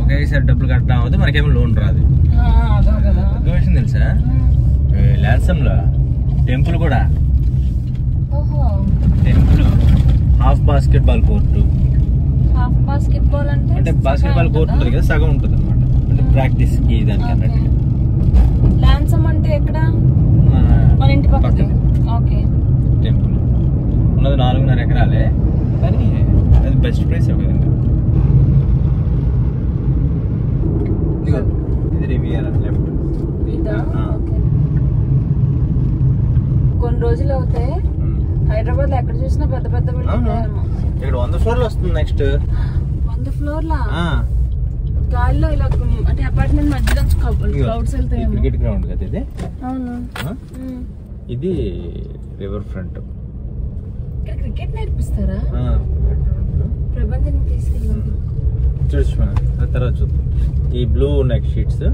ఒకేసారి డబ్బులు కట్టడం అవుతుంది, మనకేమో లోన్ రాదు. విషయం తెలుసా? ల్యాన్సంలో టెంపుల్ కూడా, temple half basket ball court, basket ball అంటే బాస్కెట్ బాల్ కోర్ట్ ఉంటుంది కదా, సగం ఉంటుంది అనమాట. అంటే ప్రాక్టీస్ కి దానికి అన్నట్టు. లాన్సమ్ అంటే ఎక్కడ? మన ఇంటి పక్కన. ఓకే. టెంపుల్ ఉన్నది 4.5 ఎకరాలే, కానీ అది బెస్ట్ ప్లేస్. ఇది రివియర్ లెఫ్ట్. కొన్ని రోజులు అవుతాయి హైదరాబాద్ లో ఎక్కడ చూసినా పెద్ద పెద్ద ఇక్కడ 100 ఫ్లోర్లు వస్తుంది. నెక్స్ట్ 100 ఫ్లోర్ల గాలిలో ఇలా అంటే అపార్ట్మెంట్ మధ్యలో క్లౌడ్స్ వెళ్తాయి. క్రికెట్ గ్రౌండ్ కదా ఇది. అవును. ఇది రివర్ ఫ్రంట్. ఇక్కడ క్రికెట్ నేర్పిస్తారా? ప్రబంధం తీసుకెళ్ళి చూడు తర్వాత చూద్దాం. ఈ బ్లూ నెక్ షీట్స్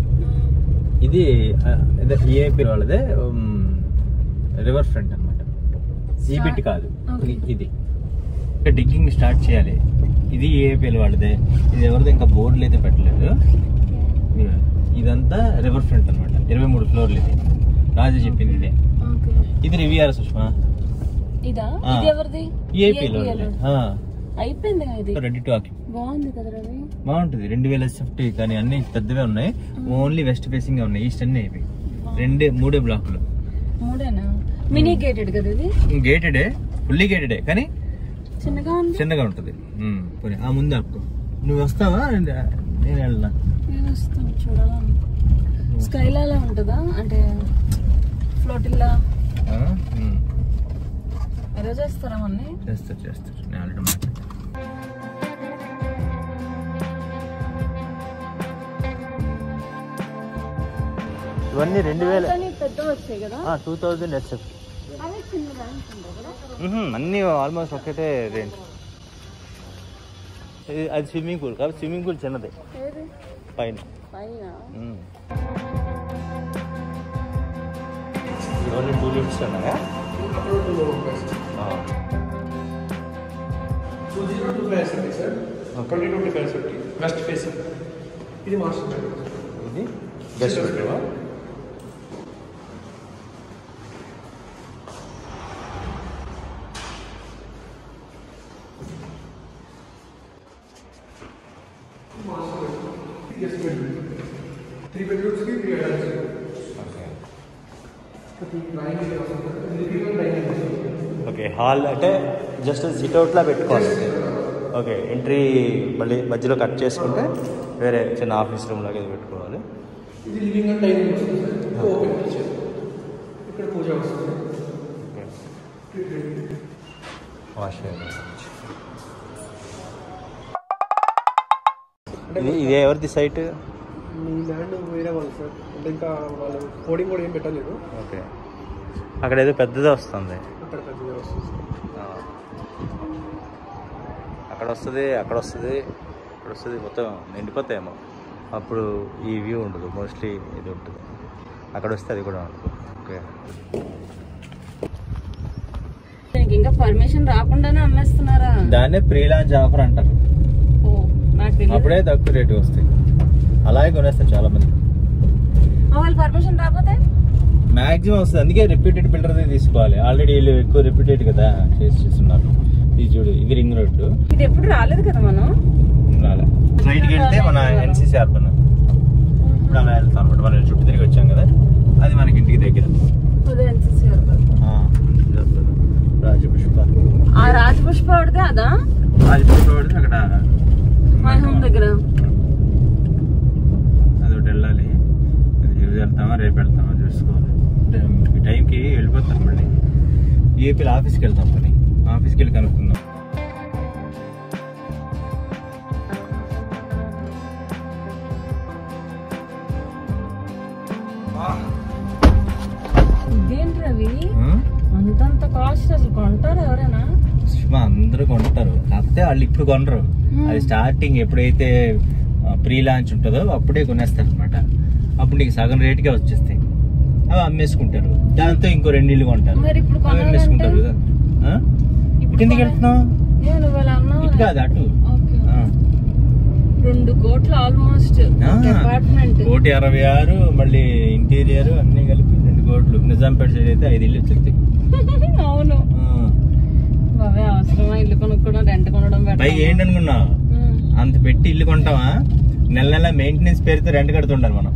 ఇది ఏపీ వాళ్ళదే రివర్ ఫ్రంట్ అనమాట. ఈ బిట్ కాదు, ఇది డిగ్గింగ్ స్టార్ట్ చేయాలి. ఇది ఏపీఎల్ వాళ్ళదే. ఇది ఎవరిది ఇంకా బోర్డులు అయితే పెట్టలేదు. ఇదంతా రివర్ ఫ్రంట్ అనమాట. 23 ఫ్లోర్లు ఇది. రాజు చెప్పింది ఇదే. ఇది రివియర్ సుష్మా. అయిపోయింది. Ready to occupy. బాగుంది కదా రవి. బాగుంటుంది. 2000 స్విఫ్ట్, కానీ అన్ని పెద్దవే ఉన్నాయి. ఓన్లీ వెస్ట్ ఫేసింగ్ ఉన్నాయి. ఈస్ట్ అన్ని అయిపోయి 3 బ్లాకులు. 3 మినీ గేటెడ్ కదా ఇది? గేటెడే, ఫుల్లీ గేటెడే, కానీ చిన్నగా ఉంటుంది. ఆ ముందు ఆపుకో. నువ్వు వస్తావా? నేను వెళ్ళినా. నేను వస్తాను. చూడాలి. స్కైలాలా ఉంటుందా అంటే ఫ్లోటిల్లా? ఎలా చేస్తారా? అన్నీ చేస్తారు. నేను ఆల్రెడీ ఇవన్నీ 2000 పెద్ద వచ్చాయి కదా. 2000 SF. అన్నీ ఆల్మోస్ట్ ఒకటే రేంజ్. అది స్విమ్మింగ్ పూల్ కాబట్టి స్విమ్మింగ్ పూల్ చిన్నదే పైన. ఓన్లీ 2 లిఫ్ట్స్ ఉన్నాయా? 202 capacity, sir. 22 capacity. West facing. ఇది మాస్టర్ బెడ్రూమ్. ఇది guest bedroom. Guest bedroom. 3 bedrooms ki 3 attached. Okay. Okay, hall అంటే జస్ట్ సిట్అవుట్లా పెట్టుకోవాలి. ఓకే, ఎంట్రీ మళ్ళీ మధ్యలో కట్ చేసుకుంటే వేరే చిన్న ఆఫీస్ రూమ్ లాగా ఇది పెట్టుకోవాలి. ఇది లివింగ్ అండ్ డైనింగ్ వస్తుంది సార్. Open kitchen. ఇక్కడ పూజ వస్తుంది. వాష్ ఇదే ఎవరిది సైట్? మీ ల్యాండ్ వేరే వాళ్ళు సార్. అంటే ఇంకా వాళ్ళు కోడింగ్ కూడా ఏం పెట్టలేదు. ఓకే, అక్కడ ఏదో పెద్దదే వస్తుంది. అక్కడ పెద్దదే వస్తుంది. అక్కడ వస్తుంది, అక్కడ వస్తుంది, ఇక్కడ వస్తుంది, మొత్తం నిండిపోతాయేమో. అప్పుడు ఈ వ్యూ ఉండదు, మోస్ట్లీ ఇది ఉంటుంది. అక్కడ వస్తే అది కూడా ఉండదు. ఓకే, ఇంకా పర్మిషన్ రాకుండానే అమ్మేస్తున్నారా? దాన్నే ప్రీ లాంచ్ ఆఫర్ అంటారు. అప్పుడే తక్కువ రేటు వస్తాయి. అలాగే కొనేస్తారు చాలా మంది. వాళ్ళు పర్మిషన్ రాకపోతే మాక్సిమం వస్తుంది. అందుకే రెప్యూటెడ్ బిల్డర్ తీసుకోవాలి. ఆల్రెడీ వీళ్ళు ఎక్కువ రెప్యూటెడ్ కదా చేస్తున్నారు. ఇది చూడు, ఇది రింగ్ రోడ్. ఇది ఎప్పుడు రాలేదు కదా మనం. రాలే. రైట్కి వెళ్తే మన ఎన్సీసీ అర్బన్. ఇప్పుడు అలా వెళ్తాం అనమాట. మనం చుట్టూ తిరిగి వచ్చాం కదా, అది మనకి ఇంటికి దగ్గర. రాజపుష్ప. ఆ రాజపుష్ప పడితే అదా? రాజపుష్ప పడితే అక్కడ మై హోమ్ దగ్గర. అదొకటి వెళ్ళాలి. అది వెళ్తామా రేపు వెళ్తామా చూసుకోవాలి. ఈ టైంకి వెళ్ళిపోతాం. మళ్ళీ ఏపీలో ఆఫీస్కి వెళ్తాం. పని ఆఫీస్కి వెళ్ళి కనుక్కుందాం. ఇదేంటి రవి అంతంత కాస్ట్? అసలు కొంటారు ఎవరైనా? అందరూ కొంటారు, కాకపోతే వాళ్ళు ఇప్పుడు కొనరు. అది స్టార్టింగ్ ఎప్పుడైతే ప్రీ లాంచ్ ఉంటుందో అప్పుడే కొనేస్తారు అనమాట. అప్పుడు నీకు సగం రేటుకే వచ్చేస్తాయి. అవి అమ్మేసుకుంటారు. దాంతో ఇంకో 2 ఇళ్ళు కొంటారు, అవి అమ్మేసుకుంటారు. కిందికి వెళ్తున్నావు? ఇటు కాదు, అటు. 2 కోట్లు ఆల్మోస్ట్. 1,66,000. మళ్ళీ ఇంటీరియర్ అన్ని కలిపి 2 కోట్లు. నిజాంపేట సైడ్ అయితే 5 ఇళ్ళు వచ్చేది. అవును, అవసరమా ఇల్లు కొనుక్కోవడం, రెంట్ కొనడం? ఏంటనుకున్నావు? అంత పెట్టి ఇల్లు కొంటావా? నెల నెల మెయింటెనెన్స్ పేరుతో రెంట్ కడుతుండాలి మనం,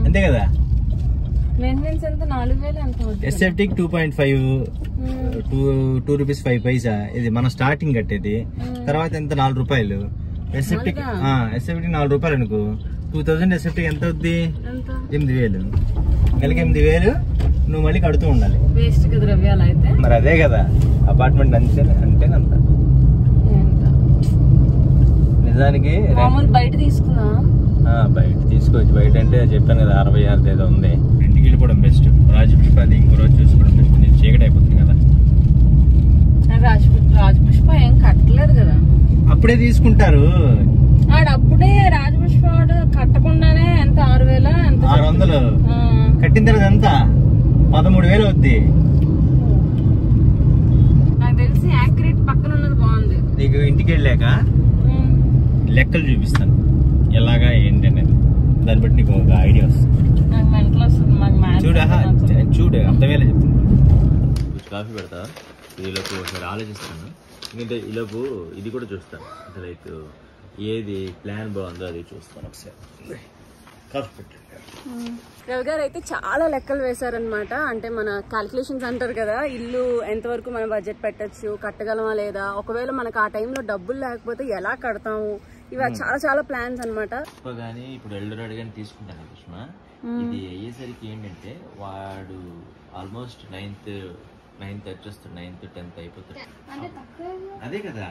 అంతే కదా? మెయింటెనెన్స్ ఎంత? 4000 ఎంత? ఎస్ఎఫ్టీకి 2.5 2 రూపీస్ 5 పైసా. ఇది మనం స్టార్టింగ్ కట్టేది. తర్వాత ఎంత? 4 రూపాయలు. ఎస్ఎఫ్టీకి 4 రూపాయలు అనుకో. 2000 ఎస్ఎఫ్టీకి ఎంత అవుద్ది? 8000. నెలకి 8000 నువ్వు మళ్ళీ కడుతూ ఉండాలి. వేస్ట్ కదా ద్రవ్యాలు అయితే. మరి అదే కదా అపార్ట్మెంట్ అంతేనంత. నిజానికి బయట తీసుకున్నా, బయట తీసుకోవచ్చు. బయట అంటే చెప్పాను కదా 66 ఏదో ఉంది. ఇంటికి వెళ్ళిపోవడం బెస్ట్. రాజపుష్ప అది ఇంకో రోజు చూసుకోవడం బెస్ట్. నేను చీకటి అయిపోతుంది కదా. రాజపుష్ప ఏం కట్టలేదు కదా, అప్పుడే తీసుకుంటారు. అప్పుడే రాజపుష్ప కట్టకుండానే ఎంత 6000 ఎంత 600 కట్టిన తర్వాత ఎంత? 13,000 అవుద్ది. నాకు తెలిసి యాక్యురేట్ పక్కన ఉన్నది బాగుంది. నీకు ఇంటికి వెళ్ళాక లెక్కలు చూపిస్తాను ఎలాగా ఏంటి అనేది. దాన్ని బట్టి నీకు ఒక ఐడియా వస్తుంది. నాకు మెంటల్ వస్తుంది. చూడు అర్థమేలా చెప్తున్నా. కాఫీ పెడతా. ఈలోపు ఒకసారి ఆలోచిస్తాను. ఎందుకంటే ఈలోపు ఇది కూడా చూస్తాను. లైక్ ఏది ప్లాన్ బాగుందో అది చూస్తాను ఒకసారి. కాఫీ పెట్టండి. రవి గారు అయితే చాలా లెక్కలు వేశారనమాట. అంటే మన క్యాలిక్యులేషన్స్ అంటారు కదా, ఇల్లు ఎంతవరకు మనం బడ్జెట్ పెట్టచ్చు, కట్టగలమా లేదా, ఒకవేళ మనకు ఆ టైంలో డబ్బులు లేకపోతే ఎలా కడతాము, ఇవి చాలా చాలా ప్లాన్స్ అనమాట. కానీ ఇప్పుడు ఎల్డోరాడ్ గాని తీసుకుంటాను కృష్ణ. ఇది అయ్యేసరికి ఏంటంటే వాడు ఆల్మోస్ట్ 9th వచ్చేస్తాడు. 9th 10th అయిపోతాడు. అదే కదా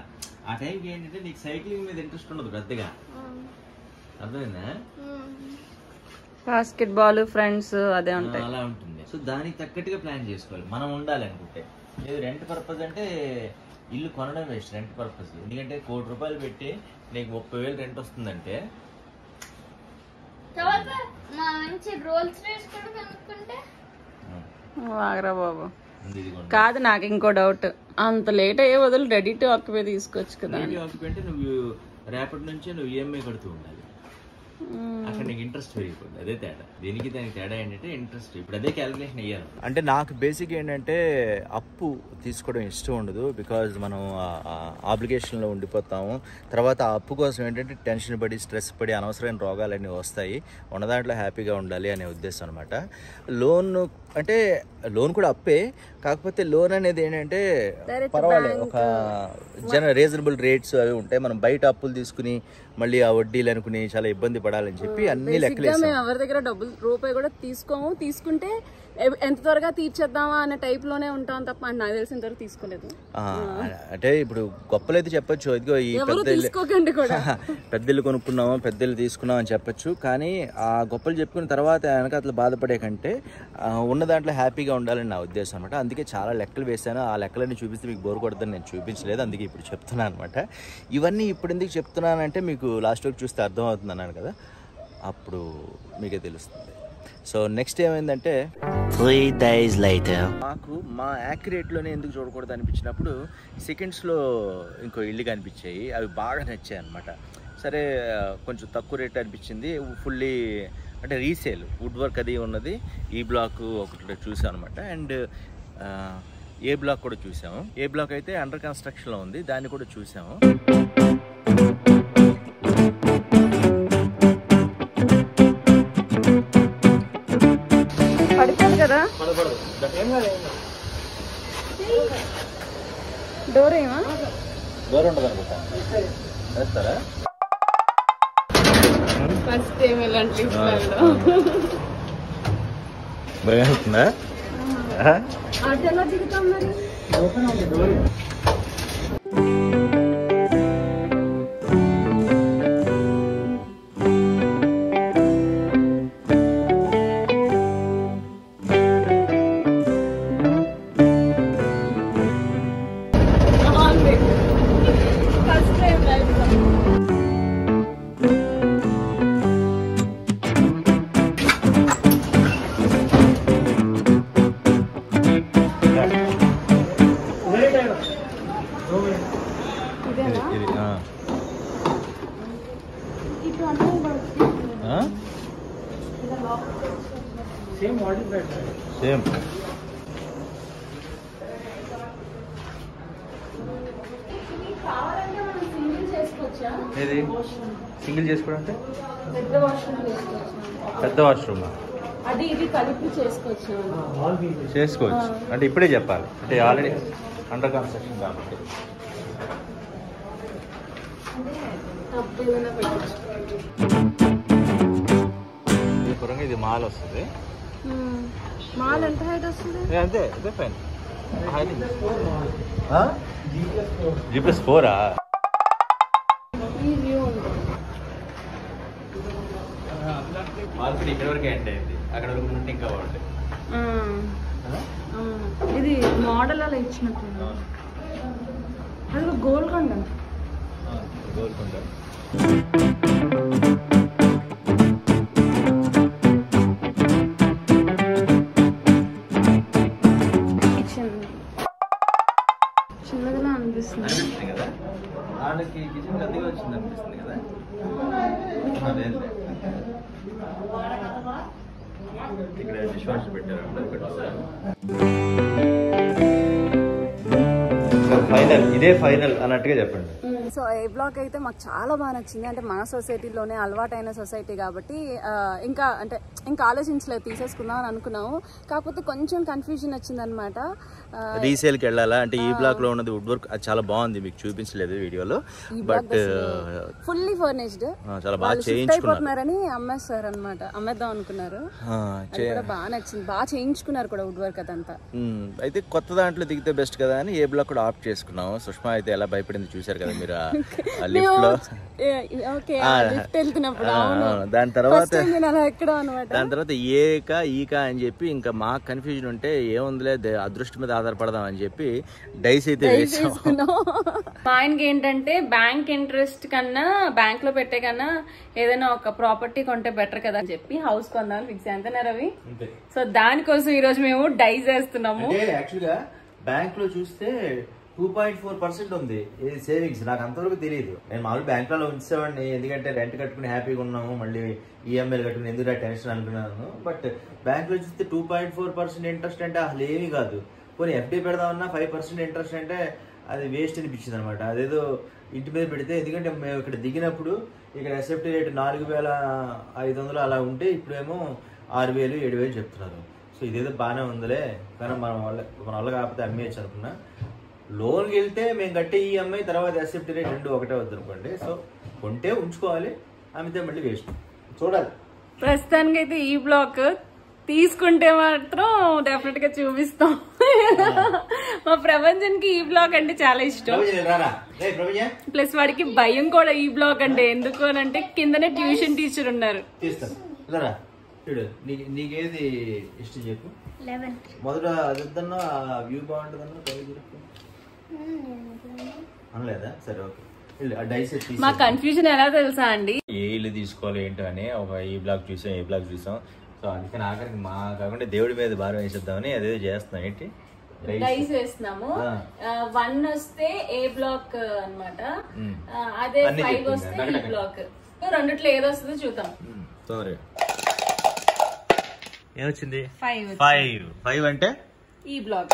ఆ టైంకి ఏంటంటే నీకు సైక్లింగ్ మీద ఇంట్రెస్ట్ ఉండదు పెద్దగా. అర్థమైందా? బాస్కెట్ బాల్ ఫ్రెండ్స్ అదే ఉంటాయి, అలా ఉంటుంది. సో దానికి తగ్గట్టుగా ప్లాన్ చేసుకోవాలి మనం ఉండాలి అనుకుంటే. లేదు రెంట్ పర్పస్ అంటే ఇల్లు కొనడం వేస్ట్. రెంట్ పర్పస్ ఎందుకంటే 1 కోటి రూపాయలు పెట్టి నీకు 30,000 రెంట్ వస్తుందంటే ఆగరా బాబు. కాదు, నాకు ఇంకో డౌట్. అంత లేట్ అయ్యే బదులు రెడీ టు ఆక్యుపై తీసుకోవచ్చు కదా. రెడీ ఆక్యుపై అంటే నువ్వు రేపటి నుంచే నువ్వు ఈఎంఐ కడుతూ ఉండాలి. అక్కడ నీకు ఇంట్రెస్ట్ పెరిగిపోతుంది. అదే తేడా. దీనికి దానికి తేడా ఏంటంటే ఇంట్రెస్ట్. ఇప్పుడు అదే క్యాలిక్యులేషన్ అయ్యాను. అంటే నాకు బేసిక్ ఏంటంటే అప్పు తీసుకోవడం ఇష్టం ఉండదు. బికాజ్ మనం ఆబ్లిగేషన్లో ఉండిపోతాము. తర్వాత ఆ అప్పు కోసం ఏంటంటే టెన్షన్ పడి స్ట్రెస్ పడి అనవసరమైన రోగాలన్నీ వస్తాయి. ఉన్న దాంట్లో హ్యాపీగా ఉండాలి అనే ఉద్దేశం అనమాట. లోన్ అంటే లోన్ కూడా అప్పే, కాకపోతే లోన్ అనేది ఏంటంటే పర్వాలేదు, ఒక రీజనబుల్ రేట్స్ అవి ఉంటాయి. మనం బయట అప్పులు తీసుకుని మళ్ళీ ఆ వడ్డీలు అనుకుని చాలా ఇబ్బంది పడాలని చెప్పి అన్ని లెక్కలు ఎవరి దగ్గర డబ్బులు రూపాయి కూడా తీసుకోము. తీసుకుంటే ఎంత త్వరగా తీర్చేద్దామా అనే టైప్ లోనే ఉంటాం తప్ప నాకు తెలిసిన తర్వాత తీసుకోలేదు. అంటే ఇప్పుడు గొప్పలు అయితే చెప్పొచ్చు, ఇదిగో ఈ పెద్దలు కొనుక్కున్నాము, పెద్దలు తీసుకున్నాం అని చెప్పొచ్చు. కానీ ఆ గొప్పలు చెప్పుకున్న తర్వాత వెనక అట్లా బాధపడే కంటే ఉన్న దాంట్లో హ్యాపీగా ఉండాలని నా ఉద్దేశం అనమాట. అందుకే చాలా లెక్కలు వేసాను. ఆ లెక్కలన్నీ చూపిస్తే మీకు బోర్ కొడదని నేను చూపించలేదు, అందుకే ఇప్పుడు చెప్తున్నాను అనమాట. ఇవన్నీ ఇప్పుడు ఎందుకు చెప్తున్నానంటే మీకు లాస్ట్ వరకు చూస్తే అర్థం అవుతుంది అన్నాను కదా, అప్పుడు మీకే తెలుస్తుంది. సో నెక్స్ట్ ఏమైందంటే 3 days later మాకు మా యాక్యురేట్లోనే ఎందుకు చూడకూడదు అనిపించినప్పుడు సెకండ్స్లో ఇంకో ఇల్లు కనిపించాయి. అవి బాగా నచ్చాయి అనమాట. సరే కొంచెం తక్కువ రేట్ అనిపించింది. ఫుల్లీ అంటే రీసేల్ వుడ్ వర్క్ అది ఉన్నది. ఈ బ్లాక్ ఒకటి చూసాం అనమాట. అండ్ ఏ బ్లాక్ కూడా చూసాము. ఏ బ్లాక్ అయితే అండర్ కన్స్ట్రక్షన్లో ఉంది, దాన్ని కూడా చూసాము. పడుతుంది కదా డోర్ ఏమా? డోర్ ఉండదు అనుకుంటా. వేస్తారా? ఫస్ట్ టైం ఇలాంటి భయం అవుతుందా? అటు ఎలా దిగుతాం మరి? సేమ్ కావాలంటే మనం సింగిల్ చేసుకోవచ్చు తీసుకొచ్చా. ఏది సింగిల్ చేసుకోవడం పెద్ద వాష్రూమ్ తీసుకొచ్చాను. పెద్ద వాష్రూమ్ అది ఇది కలిపి చేసుకొచ్చాను. చేసుకోవచ్చు అంటే ఇప్పుడే చెప్పాలి అంటే ఆల్రెడీ అండర్ కన్స్ట్రక్షన్ కాబట్టి టబ్ ఏదైనా పెట్టచ్చు. ఇది మాల్ వస్తుంది మాల్ ఎంత హైట్ వస్తుంది? అంతే అదే ఫైన్ G+4 ఈ వ్యూ ఉంటుంది. మార్కెట్ ఇక్కడ వరకే ఎండ్ అయింది అక్కడ వరకు ఉంటే ఇంకా బాగుంటుంది. ఇది మోడల్ అలా ఇచ్చినట్టు. అది గోల్కొండ. గోల్కొండ చిన్నదిలా అనిపిస్తుంది కదా వాళ్ళకి కిచెన్ పెద్దగా వచ్చింది అనిపిస్తుంది కదా. ఇక్కడ డిష్ వాషర్ పెట్టారు. ఫైనల్ ఇదే ఫైనల్ అన్నట్టుగా చెప్పండి. సో ఏ బ్లాక్ అయితే మాకు చాలా బాగా నచ్చింది. అంటే మా సొసైటీలోనే అలవాటైన సొసైటీ కాబట్టి ఇంకా ఆలోచించలేదు, తీసేసుకుందాం అని అనుకున్నాము. కాకపోతే కొంచెం కన్ఫ్యూజన్ వచ్చిందనమాట. రీసేల్కి వెళ్ళాలా అంటే ఈ బ్లాక్ లో ఉన్నది వుడ్ వర్క్ చాలా బాగుంది, మీకు చూపించలేదు వీడియోలో. బట్ ఫుల్లీ ఫర్నిష్డ్ చాలా బాగా చేయించుకున్నారని అమ్మేస్తారు అనమాట, అమ్మేద్దాం అనుకున్నారు. బాగా నచ్చింది, బాగా చేయించుకున్నారు కూడా వుడ్ వర్క్ అదంతా. అయితే కొత్త దాంట్లో దిగితే బెస్ట్ కదా అని ఏ బ్లాక్ కూడా ఆప్ట్ చేసుకున్నాము. సుష్మా అయితే ఎలా భయపడింది చూసారు కదా మీరు లిఫ్ట్ లో. దాని తర్వాత ఈకా అని చెప్పి ఇంకా మాకు కన్ఫ్యూజన్ ఉంటే ఏముందిలే అదృష్టం మీద ఆధారపడదాం అని చెప్పి డైస్ అయితే వేసుకున్నాం. మా ఆయనకి ఏంటంటే బ్యాంక్ ఇంట్రెస్ట్ కన్నా బ్యాంక్ లో పెట్టే కన్నా ఏదైనా ఒక ప్రాపర్టీ కొంటే బెటర్ కదా అని చెప్పి హౌస్ కొందామని ఫిక్స్ అంతేనా రవి? సో దానికోసం ఈ రోజు మేము డైస్ వేస్తున్నాము. యాక్చువల్గా బ్యాంక్ లో చూస్తే 2.4% ఉంది ఇది సేవింగ్స్. నాకు అంతవరకు తెలియదు. నేను మామూలు బ్యాంకులలో ఉంచేవాడిని, ఎందుకంటే రెంట్ కట్టుకుని హ్యాపీగా ఉన్నాము, మళ్ళీ ఈఎంఐలు కట్టుకుని ఎందుకు టెన్షన్ అనుకున్నాను. బట్ బ్యాంకులో చూస్తే 2.4% ఇంట్రెస్ట్ అంటే అసలు ఏమీ కాదు. పోనీ ఎఫ్డీ పెడదామన్నా 5% ఇంట్రెస్ట్ అంటే అది వేస్ట్ అనిపించింది అనమాట. అదేదో ఇంటి మీద పెడితే, ఎందుకంటే మేము ఇక్కడ దిగినప్పుడు ఇక్కడ ఎస్ఎఫ్టీ రేట్ 4,500 అలా ఉంటే ఇప్పుడేమో 6,000 7,000 చెప్తున్నారు. సో ఇదేదో బాగానే ఉందిలే, కానీ మన వల్ల కాకపోతే అమ్మేయచ్చు అనుకున్నా. లోన్కి వెళ్తే మేము కట్టే ఈఎంఐ తర్వాత ఎస్ఎఫ్టీ రేట్ 2 ఒకటే వద్దు అనుకోండి. సో కొంటే ఉంచుకోవాలి, అమ్మితే మళ్ళీ వేస్ట్. చూడాలి. ప్రస్తుతానికి అయితే ఈ బ్లాక్ తీసుకుంటే మాత్రం డెఫినెట్ గా చూపిస్తాం. మా ప్రపంచానికి ఈ బ్లాక్ అంటే చాలా ఇష్టం. ప్లస్ వాడికి భయం కూడా ఈ బ్లాక్ అంటే. ఎందుకు అని అంటే కిందనే ట్యూషన్ టీచర్ ఉన్నారు. నీకేది ఇష్టం చెప్పు. మొదట అదన్నా వ్యూ బాగుంటుందన్నా అనలేదా? సరే ఓకే. మా కన్ఫ్యూజన్ ఎలా తెలుసా అండి, ఏ ఇల్లు తీసుకోవాలి ఏంటో అని ఒక ఈ బ్లాక్ చూసాం, ఏ బ్లాక్ చూసాం. సో అందుకని ఆఖరికి మా కాకుండా దేవుడి మీద భారం వేసేద్దామని అదేదో చేస్తున్నాం. ఏంటి డైస్ వేస్తున్నాము. 1 వస్తే ఏ బ్లాక్ అన్నమాట, అదే 5 వస్తే ఈ బ్లాక్. రెండిట్లో ఏదో వస్తుందో చూద్దాం. ఏమొచ్చింది? 5 అంటే ఈ బ్లాక్.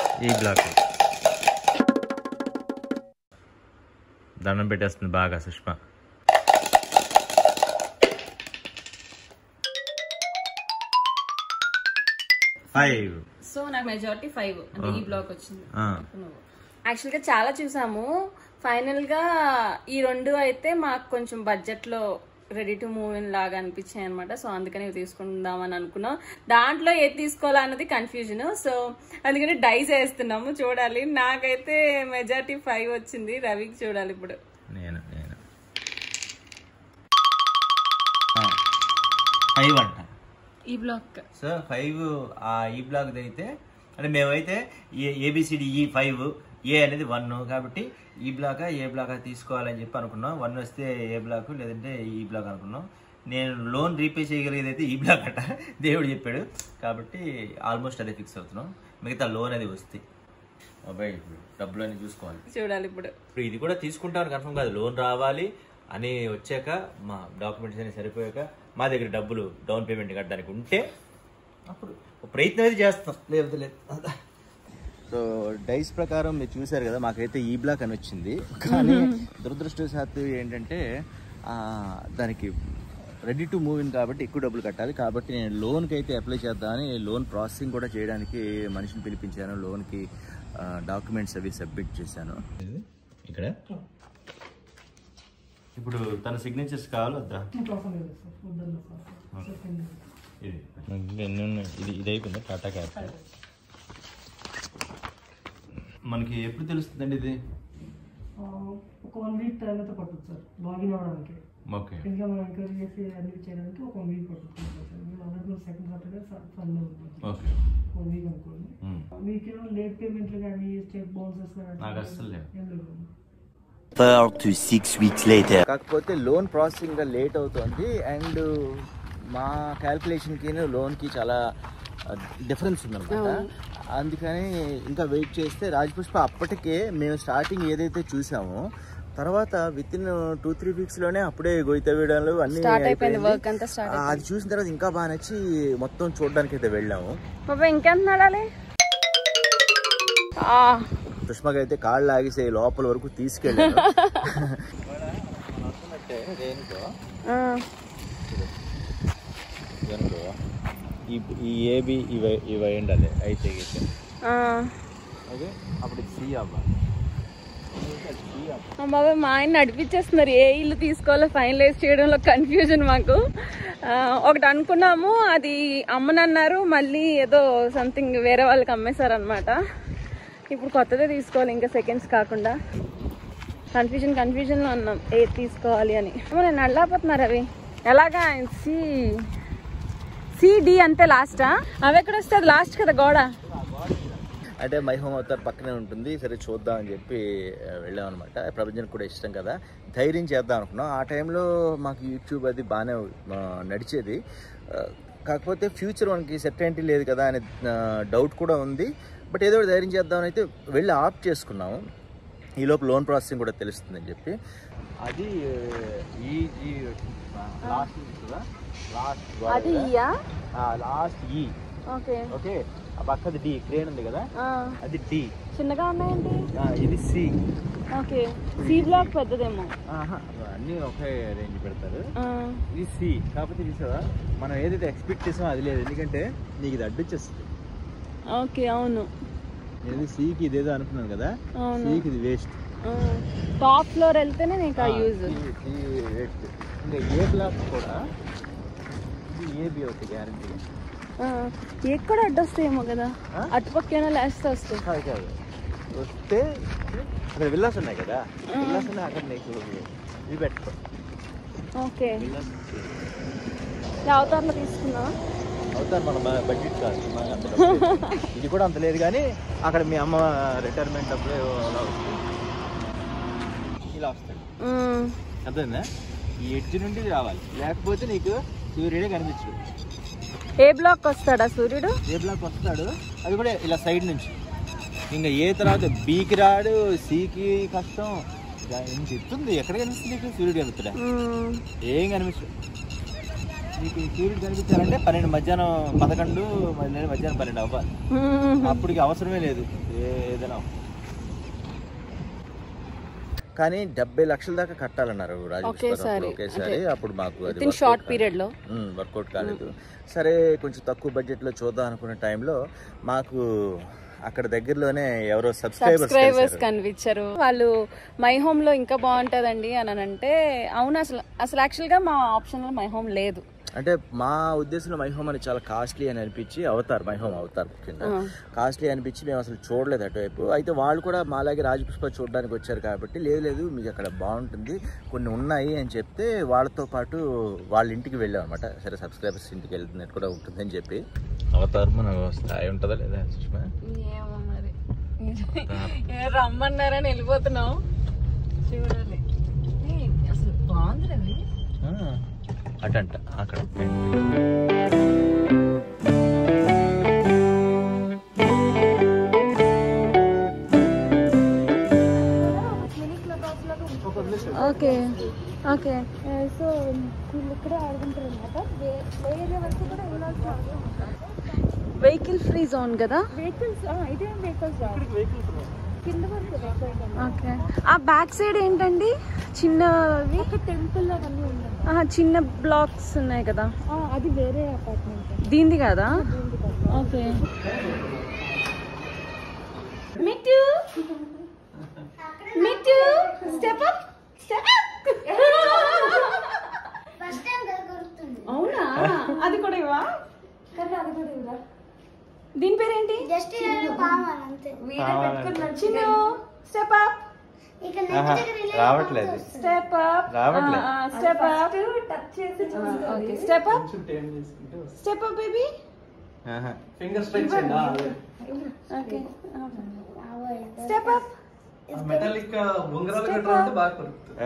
దండం పెట్టేస్తుంది బాగా సుష్మా. సో నాకు మెజారిటీ 5 అంటే ఈ బ్లాక్ వచ్చింది. యాక్చువల్ గా చాలా చూసాము, ఫైనల్ గా ఈ 2 అయితే మాకు కొంచెం బడ్జెట్ లో రెడీ టు మూవ్ ఇన్ లాగా అనిపించాయి అనమాట. సో అందుకని తీసుకుందాం అని అనుకున్నాం. దాంట్లో ఏది తీసుకోవాలా అన్నది కన్ఫ్యూజన్. సో అందుకని డైస్ వేస్తున్నాము, చూడాలి. నాకైతే మెజారిటీ 5 వచ్చింది, రవికి చూడాలి ఇప్పుడు. నేను 5 అంట ఈ బ్లాక్. సో 5 ఈ బ్లాక్ అయితే అంటే మేమైతే ABCDE 5 ఏ అనేది 1 కాబట్టి ఈ బ్లాక్ ఏ బ్లాక్ తీసుకోవాలని చెప్పి అనుకున్నాం. 1 వస్తే ఏ బ్లాక్ లేదంటే ఈ బ్లాక్ అనుకున్నాం. నేను లోన్ రీపే చేయగలిగేది అయితే ఈ బ్లాక్ అట దేవుడు చెప్పాడు కాబట్టి ఆల్మోస్ట్ అదే ఫిక్స్ అవుతున్నాం. మిగతా లోన్ అది వస్తే మొబైల్ డబ్బులు అని చూసుకోవాలి, చూడాలి ఇప్పుడు. ఇది కూడా తీసుకుంటామని కన్ఫర్మ్ కాదు, లోన్ రావాలి అని వచ్చాక మా డాక్యుమెంట్స్ అన్ని సరిపోయాక మా దగ్గర డబ్బులు డౌన్ పేమెంట్ కట్టడానికి ఉంటే అప్పుడు ప్రయత్నం అయితే చేస్తాం, లేకపోతే లేదు. సో డైస్ ప్రకారం మీరు చూసారు కదా, మాకైతే ఈ బ్లాక్ అని వచ్చింది. కానీ దురదృష్టవశాత్తు ఏంటంటే దానికి రెడీ టు మూవ్ ఇన్ కాబట్టి ఎక్కువ డబ్బులు కట్టాలి. కాబట్టి నేను లోన్కి అయితే అప్లై చేద్దామని లోన్ ప్రాసెసింగ్ కూడా చేయడానికి మనిషిని పిలిపించాను. లోన్కి డాక్యుమెంట్స్ అవి సబ్మిట్ చేశాను. ఇక్కడ ఇప్పుడు తన సిగ్నేచర్స్ కావాలి వద్దా? ఇది అయిపోయింది టాటా క్యాపిటల్. మనకి ఎప్పుడు తెలుస్తుందండి ఇది? ఒక 1 వీక్ టైం అయితే పడుతుంది సార్ లాగిన్ అవ్వడానికి. ఓకే, ఇంకా మనం ఎంక్వైరీ చేసి అన్ని చేయడానికి ఒక 1 వీక్ పడుతుంది సార్. మీరు ఆల్రెడీ సెకండ్ సాటర్డే ఫండ్ ఉంటుంది. ఓకే, 1 వీక్ అనుకోండి. మీకేమో లేట్ పేమెంట్లు కానీ స్టేట్ బౌన్సెస్ నాకు అస్సలు లేవు. 4 to 6 weeks later. కాకపోతే లోన్ ప్రాసెసింగ్ లేట్ అవుతుంది. అండ్ మా క్యాల్కులేషన్కి లోన్కి చాలా డిఫరెన్స్ ఉందన్నమాట. అందుకని ఇంకా వెయిట్ చేస్తే రాజపుష్ప అప్పటికే మేము స్టార్టింగ్ ఏదైతే చూసామో తర్వాత విత్ ఇన్ 2-3 వీక్స్లోనే అప్పుడే గోయిత వేయడాలు అన్ని అది చూసిన తర్వాత ఇంకా బాగా నచ్చి మొత్తం చూడడానికి అయితే వెళ్ళాము. ఇంకెంత సుష్మకి అయితే కాళ్ళు ఆగిసే లోపల వరకు తీసుకెళ్ళాను. ఈ ఏబి ఇవ్వండి అదే అయితే అప్పుడు సి అవ్వాలి. బాబా మా ఆయన నడిపించేస్తున్నారు. ఏ ఇల్లు తీసుకోవాలో ఫైనలైజ్ చేయడంలో కన్ఫ్యూజన్ మాకు. ఒకటి అనుకున్నాము, అది అమ్మనన్నారు, మళ్ళీ ఏదో సంథింగ్ వేరే వాళ్ళకి అమ్మేశారనమాట. ఇప్పుడు కొత్తదే తీసుకోవాలి, ఇంకా సెకండ్స్ కాకుండా. కన్ఫ్యూజన్లో ఉన్నాం ఏది తీసుకోవాలి అని. నేను నడలేకపోతున్నారు అవి ఎలాగా. సిడి అంతే లాస్టా? అవి ఎక్కడ వస్తుంది? లాస్ట్ కదా గోడ. అంటే మై హోమ్ అవతార్ పక్కనే ఉంటుంది. సరే చూద్దాం అని చెప్పి వెళ్ళాం అనమాట. ప్రపంచానికి కూడా ఇష్టం కదా, ధైర్యం చేద్దాం అనుకున్నాం. ఆ టైంలో మాకు యూట్యూబ్ అది బాగానే నడిచేది. కాకపోతే ఫ్యూచర్ మనకి సెర్టైనిటీ లేదు కదా అనే డౌట్ కూడా ఉంది. బట్ ఏదో ధైర్యం చేద్దామని అయితే వెళ్ళి ఆప్ట్ చేసుకున్నాము. ఈ లోపు లోన్ ప్రాసెసింగ్ కూడా తెలుస్తుందని చెప్పి. అది లాస్ట్ ఈ ఓకే. ఆ పక్కది డి క్రేన్ ఉంది కదా, అది డి. చిన్నగా ఉన్నాయండి. ఇది సి. ఓకే, సి బ్లాక్ పెద్దదేమో. అన్ని ఒకే రేంజ్ పెడతారు. ఇది సి. కాకపోతే చూసావా, మనం ఏదైతే ఎక్స్పెక్ట్ చేసామో అది లేదు. ఎందుకంటే నీకు ఇది అడ్డొచ్చేస్తుంది. ఓకే, అవును. నేను సికి ఇదేదో అనుకున్నాను కదా, సికి ఇది వేస్ట్. టాప్ ఫ్లోర్ వెళ్తేనే నీకు యూజ్. ఇంకా ఏ బ్లాక్ కూడా ఇది ఏబి అవుతుంది గ్యారంటీ. ఎక్కడ అడ్డొస్తాయేమో కదా, అటుపక్కన లేస్తే వస్తాయి. కాదు వస్తే అక్కడ విల్లాస్ ఉన్నాయి కదా, విల్లాస్ ఉన్నాయి అక్కడ నీకు ఇవి పెట్టుకో. ఓకే, అవతార్లో తీసుకున్నావా? అవుతారు మన బడ్జెట్ కాదు. ఇది కూడా అంత లేదు కానీ అక్కడ మీ అమ్మ రిటైర్మెంట్ అప్పుడే ఇలా వస్తాయి. అర్థమైందా? ఈ ఎడ్జ్ నుండి రావాలి, లేకపోతే నీకు సూర్యుడే కనిపించడు. ఏ బ్లాక్ వస్తాడా సూర్యుడు? ఏ బ్లాక్ వస్తాడు, అది కూడా ఇలా సైడ్ నుంచి. ఇంకా ఏ తర్వాత బీకి రాడు, సికి కష్టం. ఇంక ఎత్తుంది, ఎక్కడ కనిపిస్తుంది నీకు సూర్యుడు కనిపిస్తాడా? ఏం కనిపించడు. నీకు సూర్యుడు కనిపించాలంటే 12 మధ్యాహ్నం 11 మధ్యాహ్నం 12 అవ్వాలి. అప్పటికి అవసరమే లేదు ఏదైనా. కానీ 70 లక్షల దాకా కట్టాలన్నారు ఒకేసారి. అప్పుడు మాకు అది షార్ట్ పీరియడ్ లో వర్కౌట్ కాలేదు. సరే కొంచెం తక్కువ బడ్జెట్ లో చూద్దాం అనుకునే టైంలో మాకు అక్కడ దగ్గరలోనే ఎవరో సబ్స్క్రైబర్స్ కనిపించారు. వాళ్ళు మై హోమ్ లో ఇంకా బాగుంటదండి అని అంటే, అవును. అసలు యాక్చువల్ గా మా ఆప్షన్ లో మై హోమ్ లేదు. అంటే మా ఉద్దేశంలో మై హోమ్ అని చాలా కాస్ట్లీ అని అనిపించి, మై హోమ్ అవతార్ కింద కాస్ట్లీ అనిపించి మేము అసలు చూడలేదు అటువైపు. అయితే వాళ్ళు కూడా మాలాగే రాజపుష్ప చూడడానికి వచ్చారు కాబట్టి, లేదు మీకు అక్కడ బాగుంటుంది, కొన్ని ఉన్నాయి అని చెప్తే వాళ్ళతో పాటు వాళ్ళ ఇంటికి వెళ్ళాం అనమాట. సరే సబ్స్క్రైబర్స్ ఇంటికి వెళ్తున్నట్టు కూడా ఉంటుందని చెప్పి. అవతార్ మన స్థాయి ఉంటుందా లేదా సుష్మా? ఏమో మరి, రమ్మన్నారని వెళ్ళిపోతున్నాం. చూడాలి. అసలు బాగుంది అటంట అక్కడ. Okay okay. సో వీళ్ళు ఇక్కడే ఆడుకుంటారు అనమాట. వేరే వరకు కూడా వెళ్ళాల్సిన అవసరం. వెహికల్ ఫ్రీ జోన్ కదా. వెహికల్స్ ఇదే వెహికల్స్ కింద వరకు ఓకే. ఆ బ్యాక్ సైడ్ ఏంటండి చిన్నవి? ఒక టెంపుల్ అవన్నీ ఉన్నాయి. చిన్న బ్లాక్స్ ఉన్నాయి కదా, అది వేరే అపార్ట్మెంట్. దీనిది కదా. Okay. Mittu Mittu step up step up. First time దొరుకుతుంది. అవునా? అది కూడా ఇవా? కానీ అది కూడా ఇవ్వరా? దీని పేరేంటి? జస్ట్ కావాలి అంతే. వీడే పెట్టుకున్నాడు. చిన్న స్టెప్ అప్. ఇక నెక్స్ట్ దగ్గర ఇలా రావట్లేదు. స్టెప్ అప్ రావట్లేదు. Step up. టచ్ చేసి చూస్తాడు. Okay. Step up step up baby. Finger stretch చేయండి. ఓకే. Step up. మెటాలిక్ ఉంగరాలు కట్టాలంటే బాగా కొరుకుతుంది.